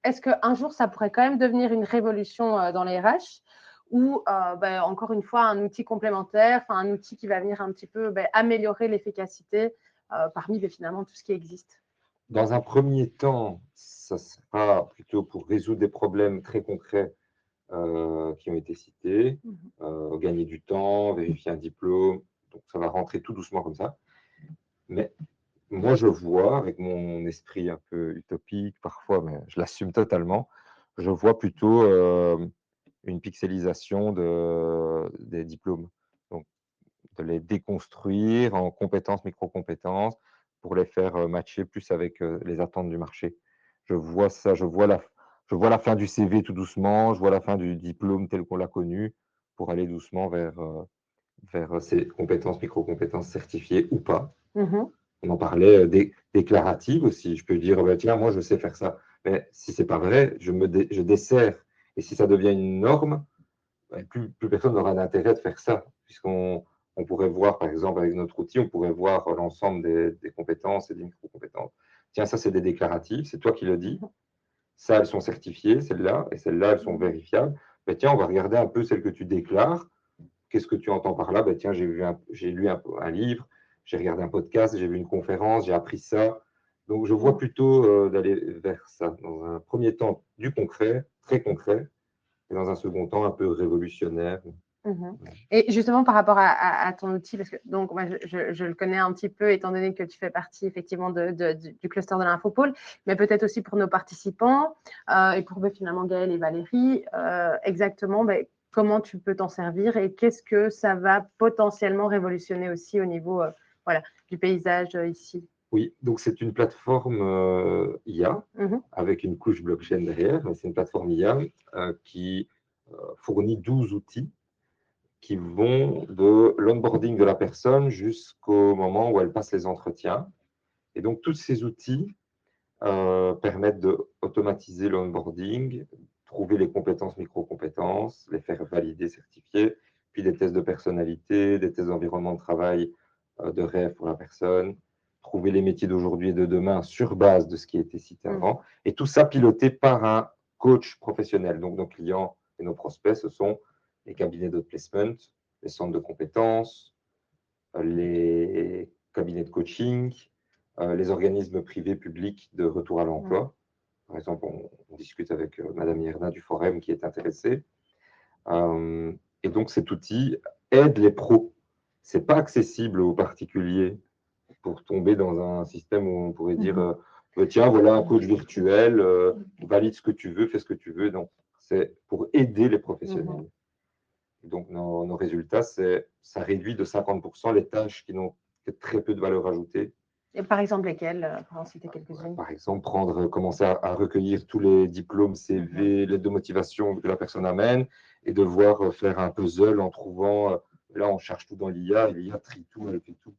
Speaker 1: est-ce qu'un jour, ça pourrait quand même devenir une révolution dans les RH ou encore une fois un outil complémentaire, un outil qui va venir un petit peu améliorer l'efficacité parmi finalement tout ce qui existe?
Speaker 2: Dans un premier temps, ça sera plutôt pour résoudre des problèmes très concrets qui ont été cités, gagner du temps, vérifier un diplôme, donc ça va rentrer tout doucement comme ça. Mais moi, je vois, avec mon esprit un peu utopique parfois, mais je l'assume totalement, je vois plutôt une pixelisation des diplômes. Donc, de les déconstruire en compétences, micro-compétences, pour les faire matcher plus avec les attentes du marché. Je vois ça, je vois la fin du CV tout doucement, je vois la fin du diplôme tel qu'on l'a connu, pour aller doucement vers ces compétences, micro-compétences certifiées ou pas. On en parlait déclaratives aussi. Je peux dire, tiens, moi, je sais faire ça. Mais si ce n'est pas vrai, je desserre. Et si ça devient une norme, plus personne n'aura d'intérêt de faire ça, puisqu'on pourrait voir, par exemple, avec notre outil, on pourrait voir l'ensemble des compétences et des micro-compétences. Tiens, ça, c'est des déclaratives, c'est toi qui le dis. Ça, elles sont certifiées, celles-là, et celles-là, elles sont vérifiables. Mais tiens, on va regarder un peu celles que tu déclares. Qu'est-ce que tu entends par là? Tiens, j'ai lu un livre, j'ai regardé un podcast, j'ai vu une conférence, j'ai appris ça. Donc, je vois plutôt d'aller vers ça. Dans un premier temps, du concret, très concret, et dans un second temps, un peu révolutionnaire.
Speaker 1: Mhm. Et justement, par rapport à ton outil, parce que donc, moi, je le connais un petit peu, étant donné que tu fais partie effectivement du cluster de l'Infopôle, mais peut-être aussi pour nos participants et pour finalement Gaël et Valérie, exactement comment tu peux t'en servir et qu'est-ce que ça va potentiellement révolutionner aussi au niveau voilà, du paysage ici.
Speaker 2: Oui, donc c'est une plateforme IA avec une couche blockchain derrière, mais c'est une plateforme IA qui fournit 12 outils qui vont de l'onboarding de la personne jusqu'au moment où elle passe les entretiens. Et donc, tous ces outils permettent d'automatiser l'onboarding, trouver les compétences, micro-compétences, les faire valider, certifier, puis des tests de personnalité, des tests d'environnement de travail de rêve pour la personne, trouver les métiers d'aujourd'hui et de demain sur base de ce qui a été cité avant. Et tout ça piloté par un coach professionnel. Donc, nos clients et nos prospects, ce sont les cabinets de placement, les centres de compétences, les cabinets de coaching, les organismes privés publics de retour à l'emploi. Par exemple, on discute avec Madame Yerna du Forum qui est intéressée. Et donc, cet outil aide les pros. Ce n'est pas accessible aux particuliers pour tomber dans un système où on pourrait dire tiens, voilà un coach virtuel, valide ce que tu veux, fais ce que tu veux. Donc, c'est pour aider les professionnels. Donc, nos résultats, ça réduit de 50% les tâches qui n'ont que très peu de valeur ajoutée.
Speaker 1: Et par exemple, lesquelles? Pour en citer quelques-unes.
Speaker 2: Par exemple, commencer à recueillir tous les diplômes, CV, lettres de motivation que la personne amène et devoir faire un puzzle en trouvant, là, on cherche tout dans l'IA, et l'IA trie tout, elle fait tout.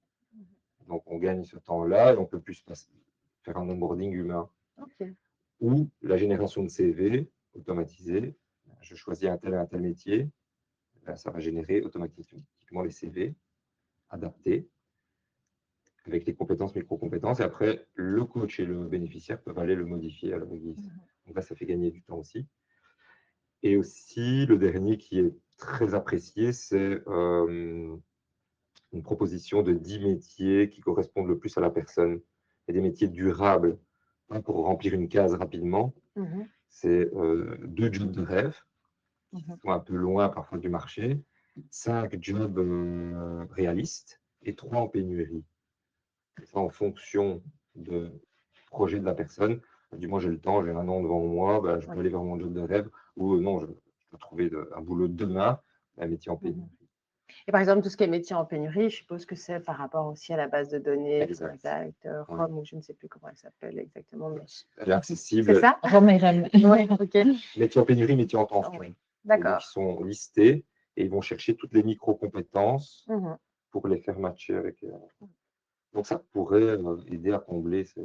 Speaker 2: Donc, on gagne ce temps-là et on peut plus faire un onboarding humain. Ou la génération de CV automatisée. Je choisis un tel et un tel métier. Là, ça va générer automatiquement les CV adaptés avec les compétences, micro-compétences. Et après, le coach et le bénéficiaire peuvent aller le modifier à leur guise. Donc là, ça fait gagner du temps aussi. Et aussi, le dernier qui est très apprécié, c'est une proposition de 10 métiers qui correspondent le plus à la personne. Et des métiers durables, pour remplir une case rapidement. C'est 2 jobs de rêve, qui sont un peu loin parfois du marché, 5 jobs réalistes et 3 en pénurie. Et ça, en fonction du projet de la personne, du moins j'ai le temps, j'ai un an devant moi, je peux aller vers mon job de rêve, ou non, je peux trouver un boulot demain, un métier en pénurie.
Speaker 1: Et par exemple, tout ce qui est métier en pénurie, je suppose que c'est par rapport aussi à la base de données,
Speaker 2: exact,
Speaker 1: Rome, ou je ne sais plus comment elle s'appelle exactement. Mais...
Speaker 2: Elle est accessible.
Speaker 1: C'est ça?
Speaker 4: Rome et Rem.
Speaker 1: Oui, ok.
Speaker 2: Métier en pénurie, métier en tension.
Speaker 1: D'accord.
Speaker 2: Ils sont listés et ils vont chercher toutes les micro-compétences pour les faire matcher avec. Donc, ça pourrait aider à combler ces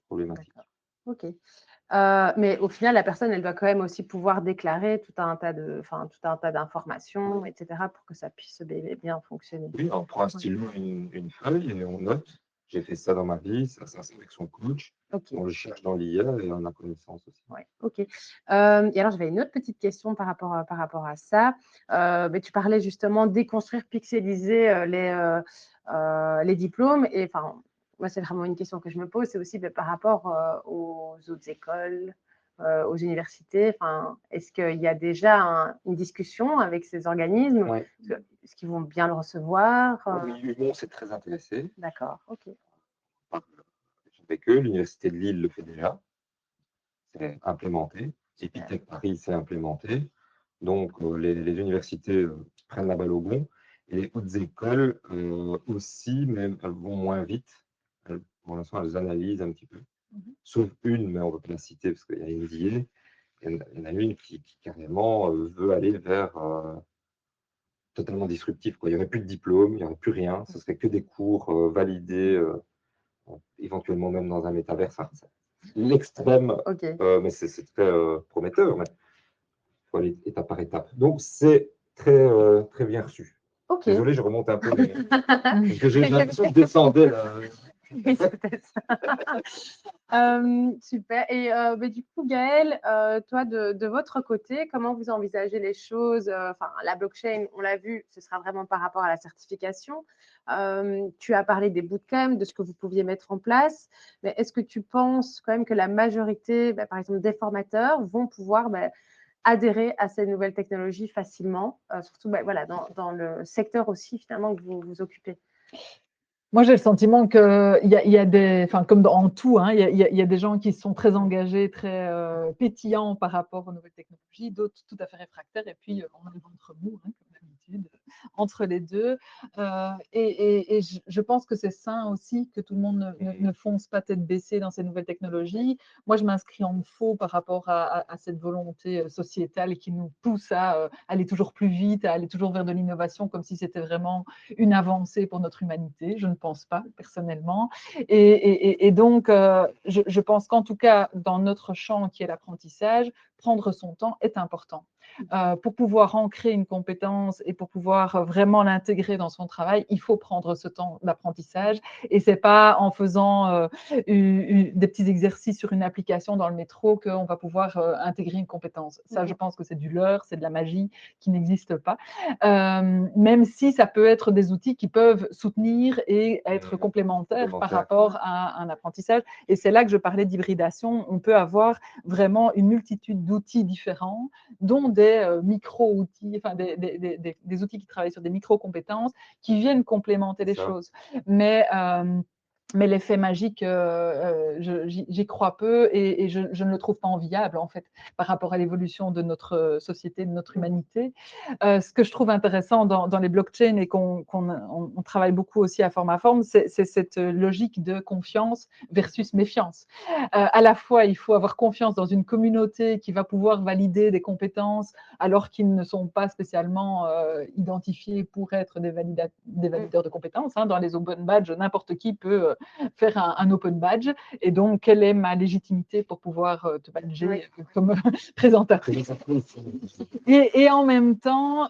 Speaker 2: problématiques.
Speaker 1: Ok. Mais au final, la personne, elle doit quand même aussi pouvoir déclarer tout un tas d'informations, etc., pour que ça puisse bien fonctionner.
Speaker 2: Oui, on prend un stylo, une feuille et on note. J'ai fait ça dans ma vie, ça c'est avec son coach. On le cherche dans l'IA et on a connaissance aussi.
Speaker 1: Ouais, ok. Et alors, j'avais une autre petite question par rapport à ça. Mais tu parlais justement déconstruire, pixeliser les diplômes. Et enfin, moi, c'est vraiment une question que je me pose. C'est aussi par rapport aux autres écoles, aux universités. Enfin, est-ce qu'il y a déjà une discussion avec ces organismes? Est-ce qu'ils vont bien le recevoir?
Speaker 2: Oui, l'Union s'est très intéressée.
Speaker 1: D'accord, ok.
Speaker 2: Avec eux, l'Université de Lille le fait déjà. C'est implémenté. Epitech Paris, c'est implémenté. Donc, les universités prennent la balle au bon. Et les hautes écoles aussi, mais elles vont moins vite. Pour l'instant, elles analysent un petit peu. Sauf une, mais on ne va pas la citer parce qu'il y a une NDA. Il y en a une qui carrément veut aller vers totalement disruptif. Il n'y aurait plus de diplôme, il n'y aurait plus rien. Ce serait que des cours validés, éventuellement même dans un métaverse. L'extrême, mais c'est très prometteur. Mais il faut aller étape par étape. Donc, c'est très, très bien reçu. Désolé, je remonte un peu. Parce que j'ai l'impression que je descendais là.
Speaker 1: Oui, c'est peut-être ça. Super. Et du coup, Gaël, toi, de votre côté, comment vous envisagez les choses? Enfin, la blockchain, on l'a vu, ce sera vraiment par rapport à la certification. Tu as parlé des bootcamps, de ce que vous pouviez mettre en place. Mais est-ce que tu penses quand même que la majorité, par exemple, des formateurs vont pouvoir adhérer à ces nouvelles technologies facilement, surtout voilà, dans le secteur aussi finalement que vous vous occupez?
Speaker 4: Moi, j'ai le sentiment qu'il y a des, enfin, comme en tout, hein, il y a des gens qui sont très engagés, très pétillants par rapport aux nouvelles technologies, d'autres tout à fait réfractaires, et puis on a le ventre mou, hein, comme d'habitude, entre les deux. Et je pense que c'est sain aussi que tout le monde ne fonce pas tête baissée dans ces nouvelles technologies. Moi, je m'inscris en faux par rapport à cette volonté sociétale qui nous pousse à aller toujours plus vite, à aller toujours vers de l'innovation, comme si c'était vraiment une avancée pour notre humanité. Je ne pense pas, personnellement. Et donc, je pense qu'en tout cas, dans notre champ qui est l'apprentissage, prendre son temps est important. Pour pouvoir ancrer une compétence et pour pouvoir vraiment l'intégrer dans son travail, il faut prendre ce temps d'apprentissage. Et ce n'est pas en faisant des petits exercices sur une application dans le métro qu'on va pouvoir intégrer une compétence. Ça, je pense que c'est du leurre, c'est de la magie qui n'existe pas. Même si ça peut être des outils qui peuvent soutenir et être complémentaires par rapport à un apprentissage. Et c'est là que je parlais d'hybridation. On peut avoir vraiment une multitude d'outils différents, dont des micro-outils, enfin des outils qui travaillent sur des micro-compétences qui viennent complémenter les choses. Mais l'effet magique, j'y crois peu et je ne le trouve pas enviable, en fait, par rapport à l'évolution de notre société, de notre humanité. Ce que je trouve intéressant dans les blockchains et qu'on travaille beaucoup aussi à Formaform, c'est cette logique de confiance versus méfiance. À la fois, il faut avoir confiance dans une communauté qui va pouvoir valider des compétences alors qu'ils ne sont pas spécialement identifiés pour être des valideurs de compétences. Hein. Dans les open badges, n'importe qui peut faire un open badge. Et donc, quelle est ma légitimité pour pouvoir te badger comme présentatrice? Et en même temps,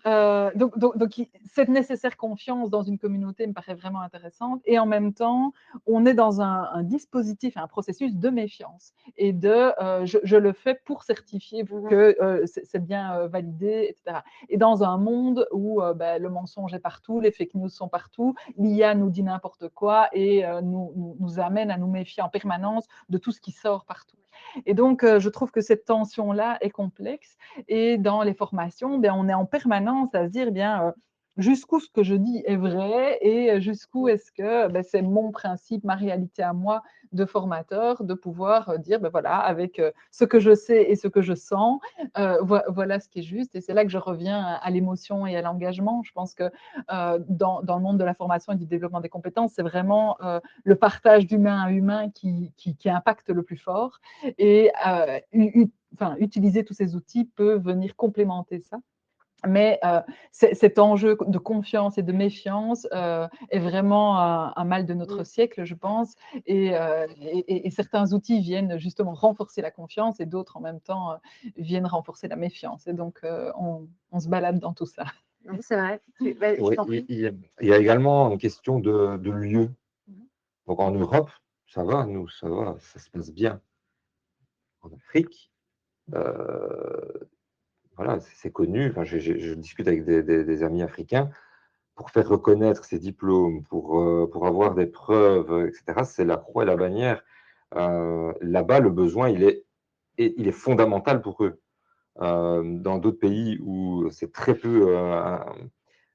Speaker 4: donc, cette nécessaire confiance dans une communauté me paraît vraiment intéressante. Et en même temps, on est dans un dispositif, un processus de méfiance et je le fais pour certifier que c'est bien validé, etc. Et dans un monde où le mensonge est partout, les fake news sont partout, l'IA nous dit n'importe quoi et nous amène à nous méfier en permanence de tout ce qui sort partout. Et donc, je trouve que cette tension-là est complexe. Et dans les formations, on est en permanence à se dire, jusqu'où ce que je dis est vrai et jusqu'où est-ce que c'est mon principe, ma réalité à moi de formateur, de pouvoir dire, voilà, avec ce que je sais et ce que je sens, voilà ce qui est juste. Et c'est là que je reviens à l'émotion et à l'engagement. Je pense que dans le monde de la formation et du développement des compétences, c'est vraiment le partage d'humain à humain qui impacte le plus fort. Et utiliser tous ces outils peut venir complémenter ça. Mais cet enjeu de confiance et de méfiance est vraiment un mal de notre siècle, je pense. Et certains outils viennent justement renforcer la confiance et d'autres en même temps viennent renforcer la méfiance. Et donc, on se balade dans tout ça.
Speaker 1: C'est vrai.
Speaker 2: Oui, il y a également une question de lieu. Donc en Europe, ça va, nous, ça va, ça se passe bien. En Afrique, voilà, c'est connu. Enfin, je discute avec des amis africains. Pour faire reconnaître ces diplômes, pour avoir des preuves, etc., c'est la croix et la bannière. Là-bas, le besoin, il est fondamental pour eux. Dans d'autres pays où c'est très peu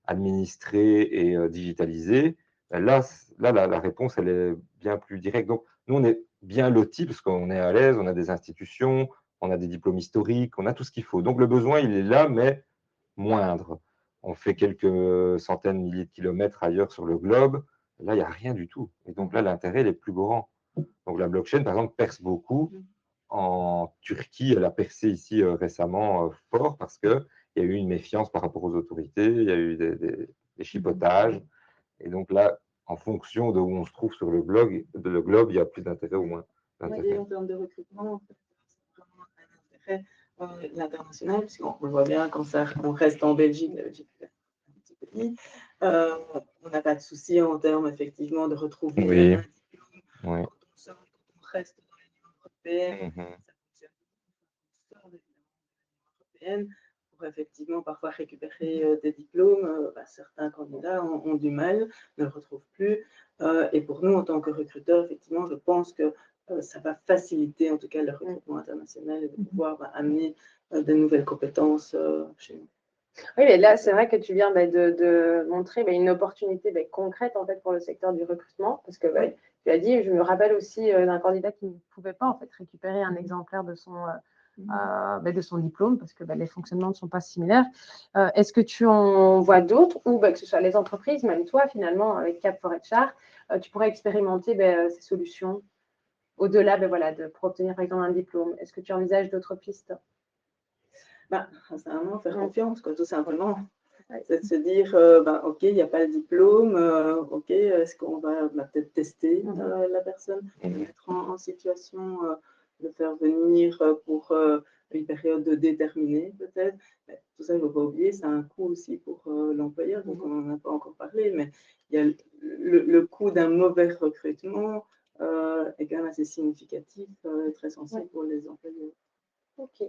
Speaker 2: administré et digitalisé, là, la réponse, elle est bien plus directe. Donc, nous, on est bien lotis parce qu'on est à l'aise, on a des institutions, on a des diplômes historiques, on a tout ce qu'il faut. Donc, le besoin, il est là, mais moindre. On fait quelques centaines, milliers de kilomètres ailleurs sur le globe. Là, il n'y a rien du tout. Et donc là, l'intérêt, il est plus grand. Donc la blockchain, par exemple, perce beaucoup. En Turquie, elle a percé ici récemment fort parce qu'il y a eu une méfiance par rapport aux autorités, il y a eu des chipotages. Et donc là, en fonction de où on se trouve sur le globe, il y a plus d'intérêt ou moins d'intérêt.
Speaker 3: Et en termes de recrutement, c'est vraiment un intérêt l'international, puisqu'on le voit bien quand on reste en Belgique, la Belgique est un petit pays, on n'a pas de souci en termes effectivement de retrouver un diplôme.
Speaker 2: Oui.
Speaker 3: Quand on reste dans l'Union européenne, ça fonctionne. On sort de l'Union européenne pour effectivement parfois récupérer des diplômes. Certains candidats ont du mal, ne le retrouvent plus. Et pour nous, en tant que recruteurs, effectivement, je pense que ça va faciliter en tout cas le recrutement international et de pouvoir amener des nouvelles compétences chez nous.
Speaker 1: Oui, mais là, c'est vrai que tu viens de montrer une opportunité concrète en fait pour le secteur du recrutement, parce que tu as dit, je me rappelle aussi d'un candidat qui ne pouvait pas en fait récupérer un exemplaire de son diplôme parce que les fonctionnements ne sont pas similaires. Est-ce que tu en vois d'autres ou que ce soit les entreprises, même toi finalement avec Cap4HR, tu pourrais expérimenter ces solutions au-delà pour obtenir par exemple un diplôme? Est-ce que tu envisages d'autres pistes?
Speaker 3: C'est vraiment faire confiance, tout simplement. C'est de se dire, OK, il n'y a pas le diplôme, OK, est-ce qu'on va peut-être tester la personne, mettre en situation de faire venir pour une période déterminée, peut-être. Tout ça, il ne faut pas oublier, c'est un coût aussi pour l'employeur, donc on n'en a pas encore parlé, mais il y a le coût d'un mauvais recrutement est quand même assez significatif et très sensible pour les employeurs.
Speaker 1: OK.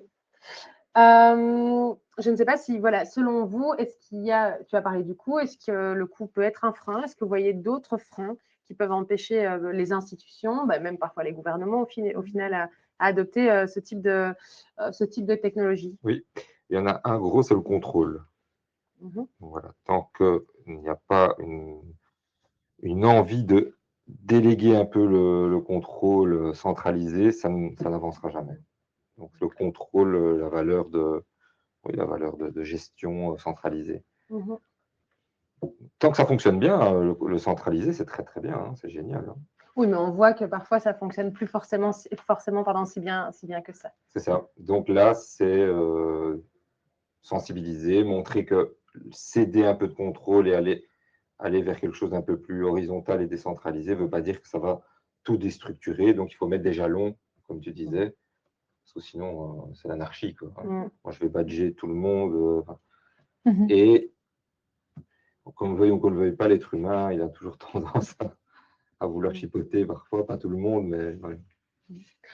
Speaker 1: Je ne sais pas si, selon vous, est-ce qu'il y a, tu as parlé du coût, est-ce que le coût peut être un frein? Est-ce que vous voyez d'autres freins qui peuvent empêcher les institutions, même parfois les gouvernements au final, à adopter ce type de technologie?
Speaker 2: Oui, il y en a un gros, c'est le contrôle. Voilà. Tant qu'il n'y a pas une envie de déléguer un peu le contrôle centralisé, ça n'avancera jamais. Donc le contrôle, la valeur de gestion centralisée. Tant que ça fonctionne bien, le centralisé, c'est très très bien, hein, c'est génial. Hein.
Speaker 1: Oui, mais on voit que parfois ça fonctionne plus forcément si bien que ça.
Speaker 2: C'est ça. Donc là, c'est sensibiliser, montrer que céder un peu de contrôle et aller vers quelque chose d'un peu plus horizontal et décentralisé ne veut pas dire que ça va tout déstructurer. Donc il faut mettre des jalons, comme tu disais, parce que sinon c'est l'anarchie. Moi, je vais badger tout le monde. Et qu'on le veuille ou qu'on ne le veuille pas, l'être humain, il a toujours tendance à vouloir chipoter parfois, pas tout le monde, mais ouais.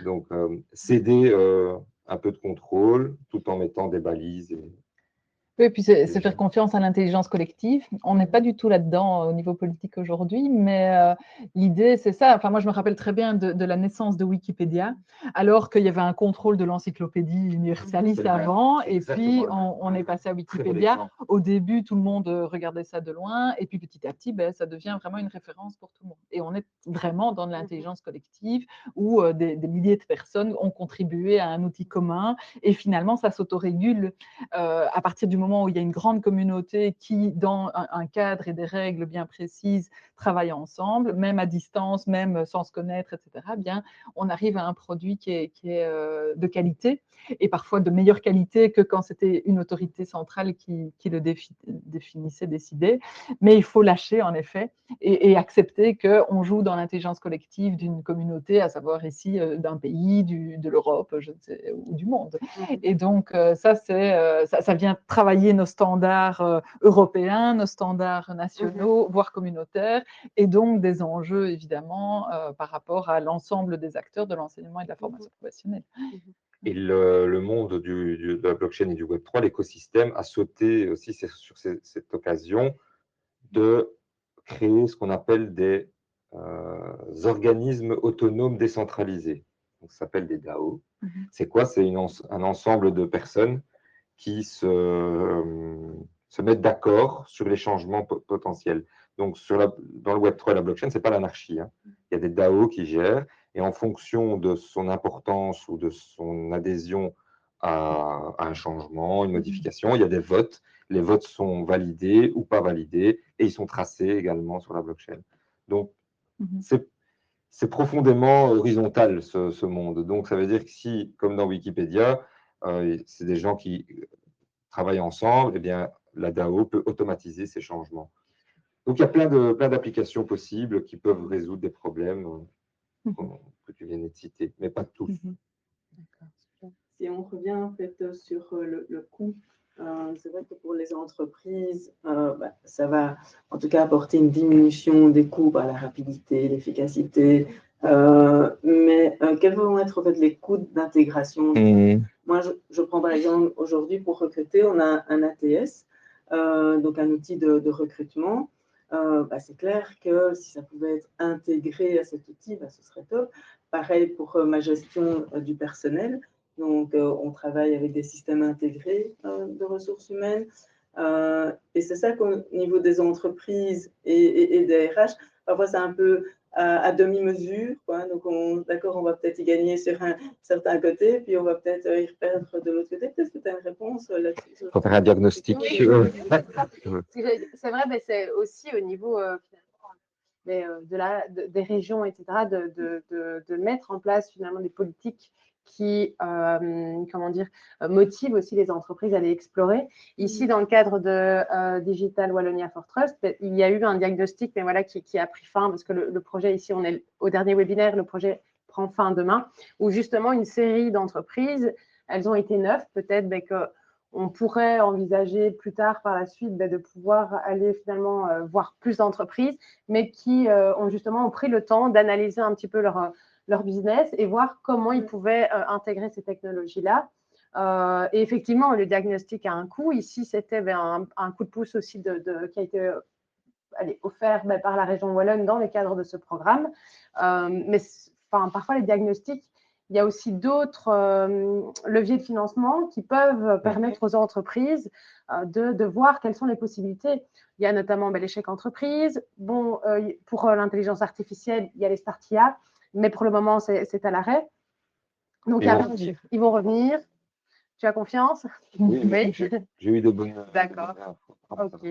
Speaker 2: Donc céder un peu de contrôle tout en mettant des balises.
Speaker 4: Oui, puis c'est faire confiance à l'intelligence collective. On n'est pas du tout là-dedans au niveau politique aujourd'hui, mais l'idée, c'est ça. Enfin, moi, je me rappelle très bien de la naissance de Wikipédia, alors qu'il y avait un contrôle de l'encyclopédie universaliste avant, et puis on est passé à Wikipédia. Au début, tout le monde regardait ça de loin, et puis petit à petit, ça devient vraiment une référence pour tout le monde. Et on est vraiment dans de l'intelligence collective, où des milliers de personnes ont contribué à un outil commun, et finalement, ça s'autorégule à partir du moment où il y a une grande communauté qui, dans un cadre et des règles bien précises, travaille ensemble, même à distance, même sans se connaître, etc., on arrive à un produit qui est de qualité, et parfois de meilleure qualité que quand c'était une autorité centrale qui le définissait, décidait. Mais il faut lâcher, en effet, et accepter qu'on joue dans l'intelligence collective d'une communauté, à savoir ici d'un pays, de l'Europe, je ne sais, ou du monde. Et donc, ça vient travailler nos standards européens, nos standards nationaux, voire communautaires, et donc des enjeux, évidemment, par rapport à l'ensemble des acteurs de l'enseignement et de la formation professionnelle.
Speaker 2: Et le monde de la blockchain et du Web3, l'écosystème a sauté aussi sur cette occasion de créer ce qu'on appelle des organismes autonomes décentralisés. Donc, ça s'appelle des DAO. C'est quoi? C'est un ensemble de personnes qui se mettent d'accord sur les changements potentiels. Donc, dans le Web3 et la blockchain, ce n'est pas l'anarchie. Hein. Il y a des DAO qui gèrent, et en fonction de son importance ou de son adhésion à un changement, une modification, il y a des votes. Les votes sont validés ou pas validés, et ils sont tracés également sur la blockchain. Donc, c'est profondément horizontal, ce monde. Donc, ça veut dire que si, comme dans Wikipédia, c'est des gens qui travaillent ensemble, eh bien, la DAO peut automatiser ces changements. Donc, il y a plein d'applications possibles qui peuvent résoudre des problèmes que tu viens de citer, mais pas tous.
Speaker 3: Si on revient en fait sur le coût, c'est vrai que pour les entreprises, ça va en tout cas apporter une diminution des coûts par la rapidité, l'efficacité. Mais quels vont être en fait les coûts d'intégration? Moi, je prends par exemple aujourd'hui pour recruter, on a un ATS, donc un outil de recrutement. C'est clair que si ça pouvait être intégré à cet outil, ce serait top. Pareil pour ma gestion du personnel. Donc, on travaille avec des systèmes intégrés de ressources humaines. Et c'est ça qu'au niveau des entreprises et des RH, parfois c'est un peu à demi-mesure, quoi. Donc, d'accord, on va peut-être y gagner sur un certain côté, puis on va peut-être y perdre de l'autre côté. Peut-être que tu as une réponse là-dessus.
Speaker 2: Il faut faire un diagnostic.
Speaker 1: C'est vrai, mais c'est aussi au niveau des régions, etc., de mettre en place finalement des politiques qui motivent aussi les entreprises à aller explorer. Ici, dans le cadre de Digital Wallonia for Trust, il y a eu un diagnostic, mais voilà, qui a pris fin, parce que le projet ici, on est au dernier webinaire, le projet prend fin demain, où justement une série d'entreprises, elles ont été 9, peut-être qu'on pourrait envisager plus tard par la suite de pouvoir aller finalement voir plus d'entreprises, mais qui ont pris le temps d'analyser un petit peu leur business et voir comment ils pouvaient intégrer ces technologies-là. Et effectivement, le diagnostic a un coût. Ici, c'était un coup de pouce aussi qui a été offert par la région Wallonne dans le cadre de ce programme. Mais parfois, les diagnostics, il y a aussi d'autres leviers de financement qui peuvent permettre aux entreprises de voir quelles sont les possibilités. Il y a notamment les chèques entreprises. Bon, pour l'intelligence artificielle, il y a les Startia, mais pour le moment, c'est à l'arrêt. Donc, ils vont revenir. Tu as confiance?
Speaker 2: Oui. J'ai eu de bonnes.
Speaker 1: D'accord. Ok.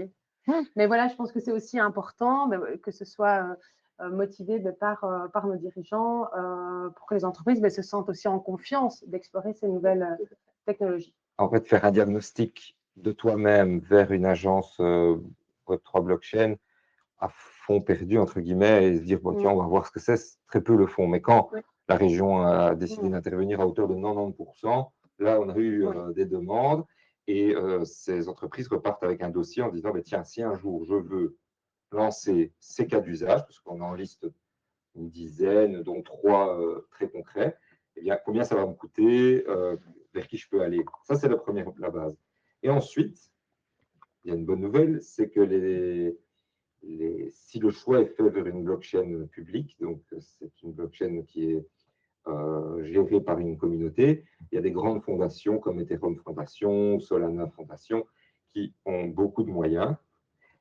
Speaker 1: Mais voilà, je pense que c'est aussi important que ce soit motivé par nos dirigeants pour que les entreprises se sentent aussi en confiance d'explorer ces nouvelles technologies.
Speaker 2: En fait, faire un diagnostic de toi-même vers une agence Web3 blockchain à fond perdu, entre guillemets, et se dire, bon, tiens, on va voir ce que c'est, très peu le font. Mais quand la région a décidé d'intervenir à hauteur de 90%, là, on a eu des demandes et ces entreprises repartent avec un dossier en disant, tiens, si un jour je veux lancer ces cas d'usage, parce qu'on en liste une dizaine, dont 3 très concrets, eh bien, combien ça va me coûter, vers qui je peux aller. Ça, c'est la base. Et ensuite, il y a une bonne nouvelle, c'est que si le choix est fait vers une blockchain publique, donc c'est une blockchain qui est gérée par une communauté, il y a des grandes fondations comme Ethereum Foundation, Solana Foundation, qui ont beaucoup de moyens.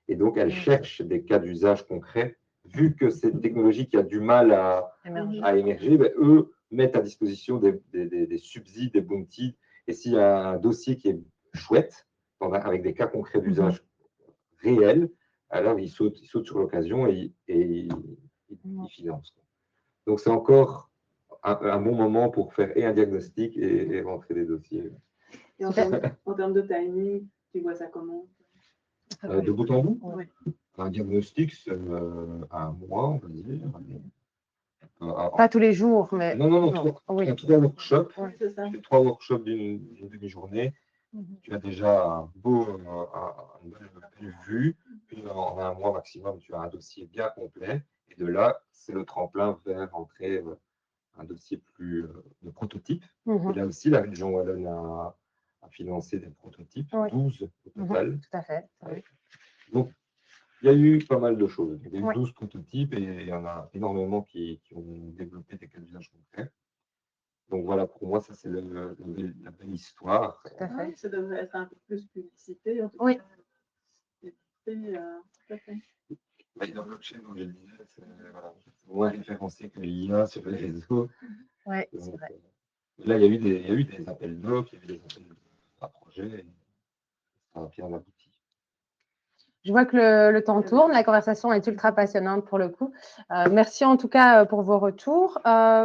Speaker 2: Et donc, elles cherchent des cas d'usage concrets. Vu que c'est une technologie qui a du mal à émerger, eux mettent à disposition des subsides, des bounties. Et s'il y a un dossier qui est chouette, avec des cas concrets d'usage réels, alors ils sautent sur l'occasion et ils financent. Donc, c'est encore un bon moment pour faire un diagnostic et rentrer des dossiers.
Speaker 3: Et en termes de timing, tu vois ça comment?
Speaker 2: De bout en bout,
Speaker 3: Oui.
Speaker 2: un diagnostic, c'est un mois, on va dire.
Speaker 1: Pas tous les jours, mais…
Speaker 2: Non, 3 workshops.
Speaker 3: Oui, c'est ça.
Speaker 2: 3 workshops d'une demi-journée. Tu as déjà une belle vue. Puis en un mois maximum, tu as un dossier bien complet. Et de là, c'est le tremplin vers entrer un dossier plus de prototype. Et là aussi, la région Wallonne a financé des prototypes, 12 au total.
Speaker 1: Tout à fait.
Speaker 2: Donc, il y a eu pas mal de choses. Il y a eu 12 prototypes et il y en a énormément qui ont développé des cas d'usage concrets. Donc voilà, pour moi, ça c'est la belle histoire.
Speaker 1: Tout à fait.
Speaker 3: Ça devrait être un peu plus publicité. En tout
Speaker 1: oui.
Speaker 3: Tout à fait.
Speaker 2: Dans le blockchain, comme je le disais, c'est moins référencé que l'IA sur les réseaux.
Speaker 1: Oui, c'est vrai.
Speaker 2: Là, il y a eu des appels d'offres, il y a eu des appels à projets. Ça a bien abouti.
Speaker 1: Je vois que le temps tourne, la conversation est ultra passionnante pour le coup. Merci en tout cas pour vos retours.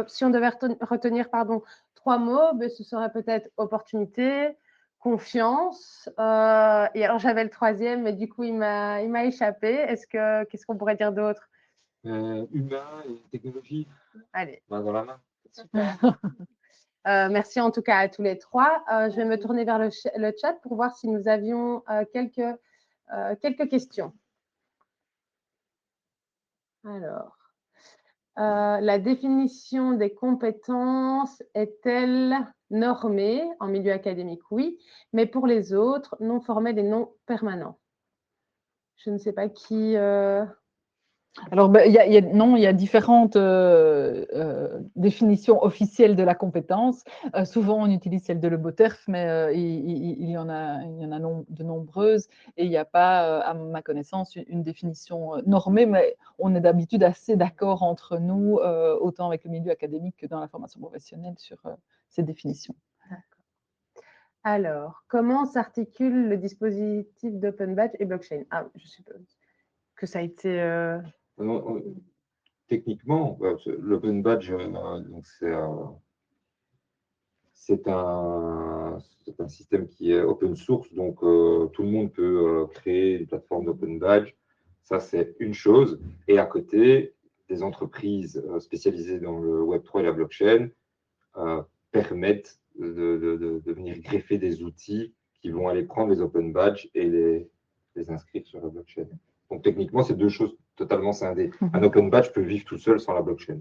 Speaker 1: Si on devait retenir 3 mots, ce serait peut-être opportunité, confiance. Et alors j'avais le 3e, mais du coup il m'a échappé. Qu'est-ce qu'on pourrait dire d'autre?
Speaker 2: Humain et technologie.
Speaker 1: Allez.
Speaker 2: Main dans la main.
Speaker 1: Super. Merci en tout cas à tous les 3. Je vais me tourner vers le chat pour voir si nous avions quelques questions. Alors, la définition des compétences est-elle normée en milieu académique? Oui, mais pour les autres, non formels et non permanents. Je ne sais pas qui
Speaker 4: Alors, non, il y a différentes définitions officielles de la compétence. Souvent, on utilise celle de Le Boterf, mais il y en a de nombreuses. Et il n'y a pas, à ma connaissance, une définition normée, mais on est d'habitude assez d'accord entre nous, autant avec le milieu académique que dans la formation professionnelle, sur ces définitions.
Speaker 1: Alors, comment s'articule le dispositif d'Open Badge et blockchain? Ah, je suppose que ça a été…
Speaker 2: Techniquement, l'Open Badge, donc c'est un système qui est open source, donc tout le monde peut créer une plateforme d'Open Badge. Ça, c'est une chose. Et à côté, des entreprises spécialisées dans le Web3 et la blockchain permettent de venir greffer des outils qui vont aller prendre les Open Badges et les inscrire sur la blockchain. Donc techniquement, c'est deux choses totalement scindées. Un Open Badge peut vivre tout seul sans la blockchain.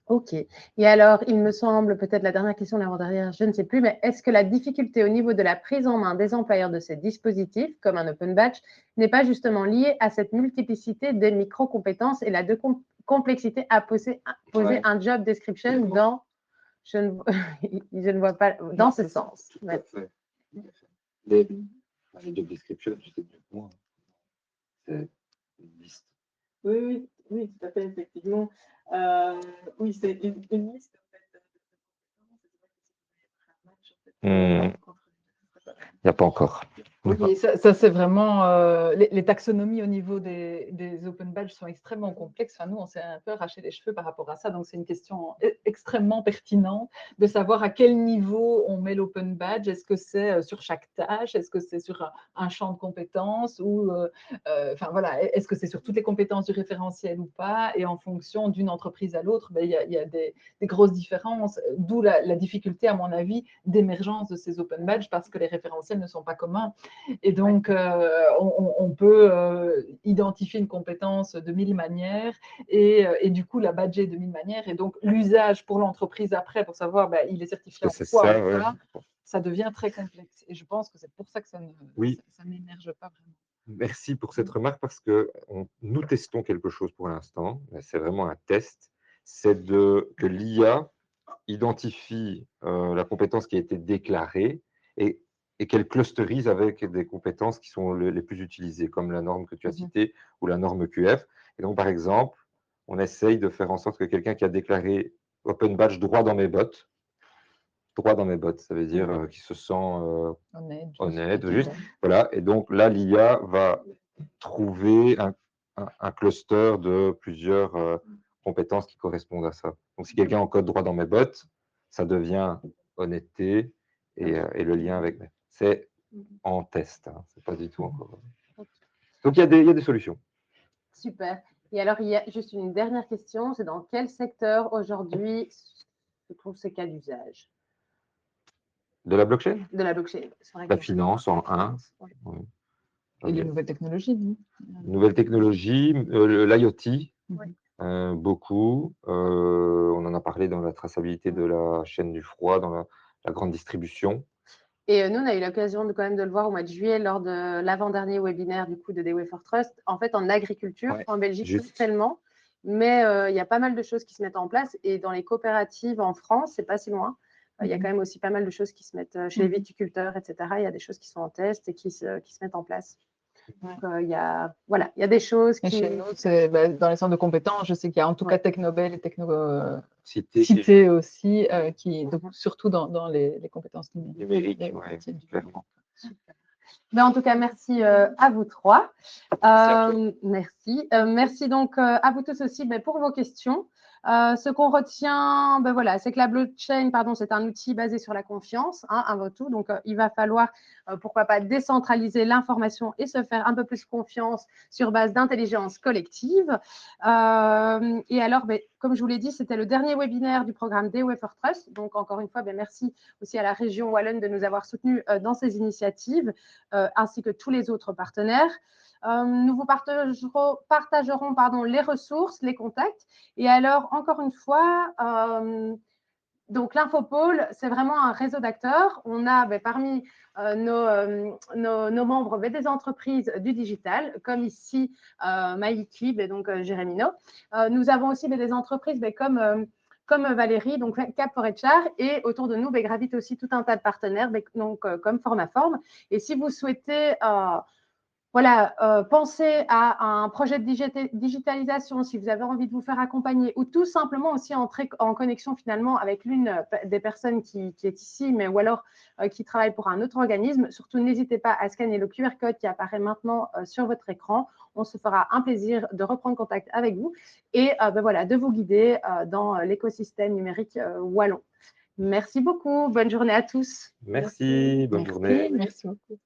Speaker 1: Ok. Et alors, il me semble, peut-être la dernière question, l'avant-dernière, je ne sais plus, mais est-ce que la difficulté au niveau de la prise en main des employeurs de ces dispositifs, comme un Open Badge, n'est pas justement liée à cette multiplicité des micro-compétences et la complexité à poser un job description dans… Je ne vois pas dans ce sens.
Speaker 2: Tout à fait. Les job descriptions, tu sais mieux que moi. C'est une liste.
Speaker 3: Oui, tout à fait, effectivement. Oui, c'est une liste en fait,
Speaker 2: Il n'y a pas encore.
Speaker 4: Oui, ça c'est vraiment… les taxonomies au niveau des Open Badges sont extrêmement complexes. Enfin, nous, on s'est un peu arraché les cheveux par rapport à ça. Donc, c'est une question extrêmement pertinente de savoir à quel niveau on met l'Open Badge. Est-ce que c'est sur chaque tâche? Est-ce que c'est sur un champ de compétences? Ou, enfin, voilà, est-ce que c'est sur toutes les compétences du référentiel ou pas? Et en fonction d'une entreprise à l'autre, il y a des grosses différences. D'où la difficulté, à mon avis, d'émergence de ces Open Badges, parce que les référentiels ne sont pas communs. Et donc, on peut identifier une compétence de 1000 manières et du coup, la badger de 1000 manières. Et donc, l'usage pour l'entreprise après, pour savoir il est certifié en quoi ou pas, ça devient très complexe. Et je pense que c'est pour ça que ça n'émerge pas vraiment.
Speaker 2: Merci pour cette remarque, parce que nous testons quelque chose pour l'instant. C'est vraiment un test. C'est que l'IA identifie la compétence qui a été déclarée et qu'elle clusterise avec des compétences qui sont les plus utilisées, comme la norme que tu as citée ou la norme QF. Et donc, par exemple, on essaye de faire en sorte que quelqu'un qui a déclaré Open Badge droit dans mes bottes, ça veut dire qu'il se sent honnête, juste. Voilà. Et donc là, l'IA va trouver un cluster de plusieurs compétences qui correspondent à ça. Donc, si quelqu'un encode droit dans mes bottes, ça devient honnêteté et le lien avec… C'est en test, hein, c'est pas du tout encore… Donc, il y a des solutions.
Speaker 1: Super. Et alors, il y a juste une dernière question, c'est dans quel secteur aujourd'hui se trouvent ces cas d'usage?
Speaker 2: De la blockchain?
Speaker 1: De la blockchain.
Speaker 2: La finance en 1.
Speaker 1: Oui.
Speaker 2: Oui.
Speaker 4: Et les nouvelles technologies.
Speaker 2: Nouvelles technologies, l'IoT,
Speaker 1: Oui.
Speaker 2: beaucoup. On en a parlé dans la traçabilité de la chaîne du froid, dans la grande distribution.
Speaker 1: Et nous, on a eu l'occasion quand même de le voir au mois de juillet lors de l'avant-dernier webinaire du coup de The Way for Trust. En fait, en agriculture, en Belgique, pas tellement, mais il y a pas mal de choses qui se mettent en place. Et dans les coopératives en France, c'est pas si loin. Il y a quand même aussi pas mal de choses qui se mettent chez les viticulteurs, etc. Il y a des choses qui sont en test et qui se mettent en place. Donc, il y a des choses qui…
Speaker 4: Chez nous, dans les centres de compétences, je sais qu'il y a en tout cas Technobel et
Speaker 2: Cité
Speaker 4: aussi, donc, surtout dans les compétences numériques.
Speaker 2: Clairement.
Speaker 1: Mais en tout cas, merci à vous trois. Merci. Merci donc à vous tous aussi pour vos questions. Ce qu'on retient, voilà, c'est que la blockchain, c'est un outil basé sur la confiance, avant tout. Donc, il va falloir, pourquoi pas, décentraliser l'information et se faire un peu plus confiance sur base d'intelligence collective. Et alors, comme je vous l'ai dit, c'était le dernier webinaire du programme The Way for Trust. Donc, encore une fois, merci aussi à la région Wallonne de nous avoir soutenus dans ces initiatives, ainsi que tous les autres partenaires. Nous vous partagerons les ressources, les contacts. Et alors, encore une fois, Donc, l'Infopôle, c'est vraiment un réseau d'acteurs. On a parmi nos membres des entreprises du digital, comme ici Maïkib et donc Jérémino. Nous avons aussi des entreprises comme Valérie, donc Cap for HR, et autour de nous gravite aussi tout un tas de partenaires, donc comme Formaform. Et si vous souhaitez pensez à un projet de digitalisation, si vous avez envie de vous faire accompagner, ou tout simplement aussi entrer en connexion finalement avec l'une des personnes qui est ici, ou alors qui travaille pour un autre organisme, surtout n'hésitez pas à scanner le QR code qui apparaît maintenant sur votre écran. On se fera un plaisir de reprendre contact avec vous et de vous guider dans l'écosystème numérique wallon. Merci beaucoup. Bonne journée à tous.
Speaker 2: Merci, bonne journée.
Speaker 4: Merci beaucoup.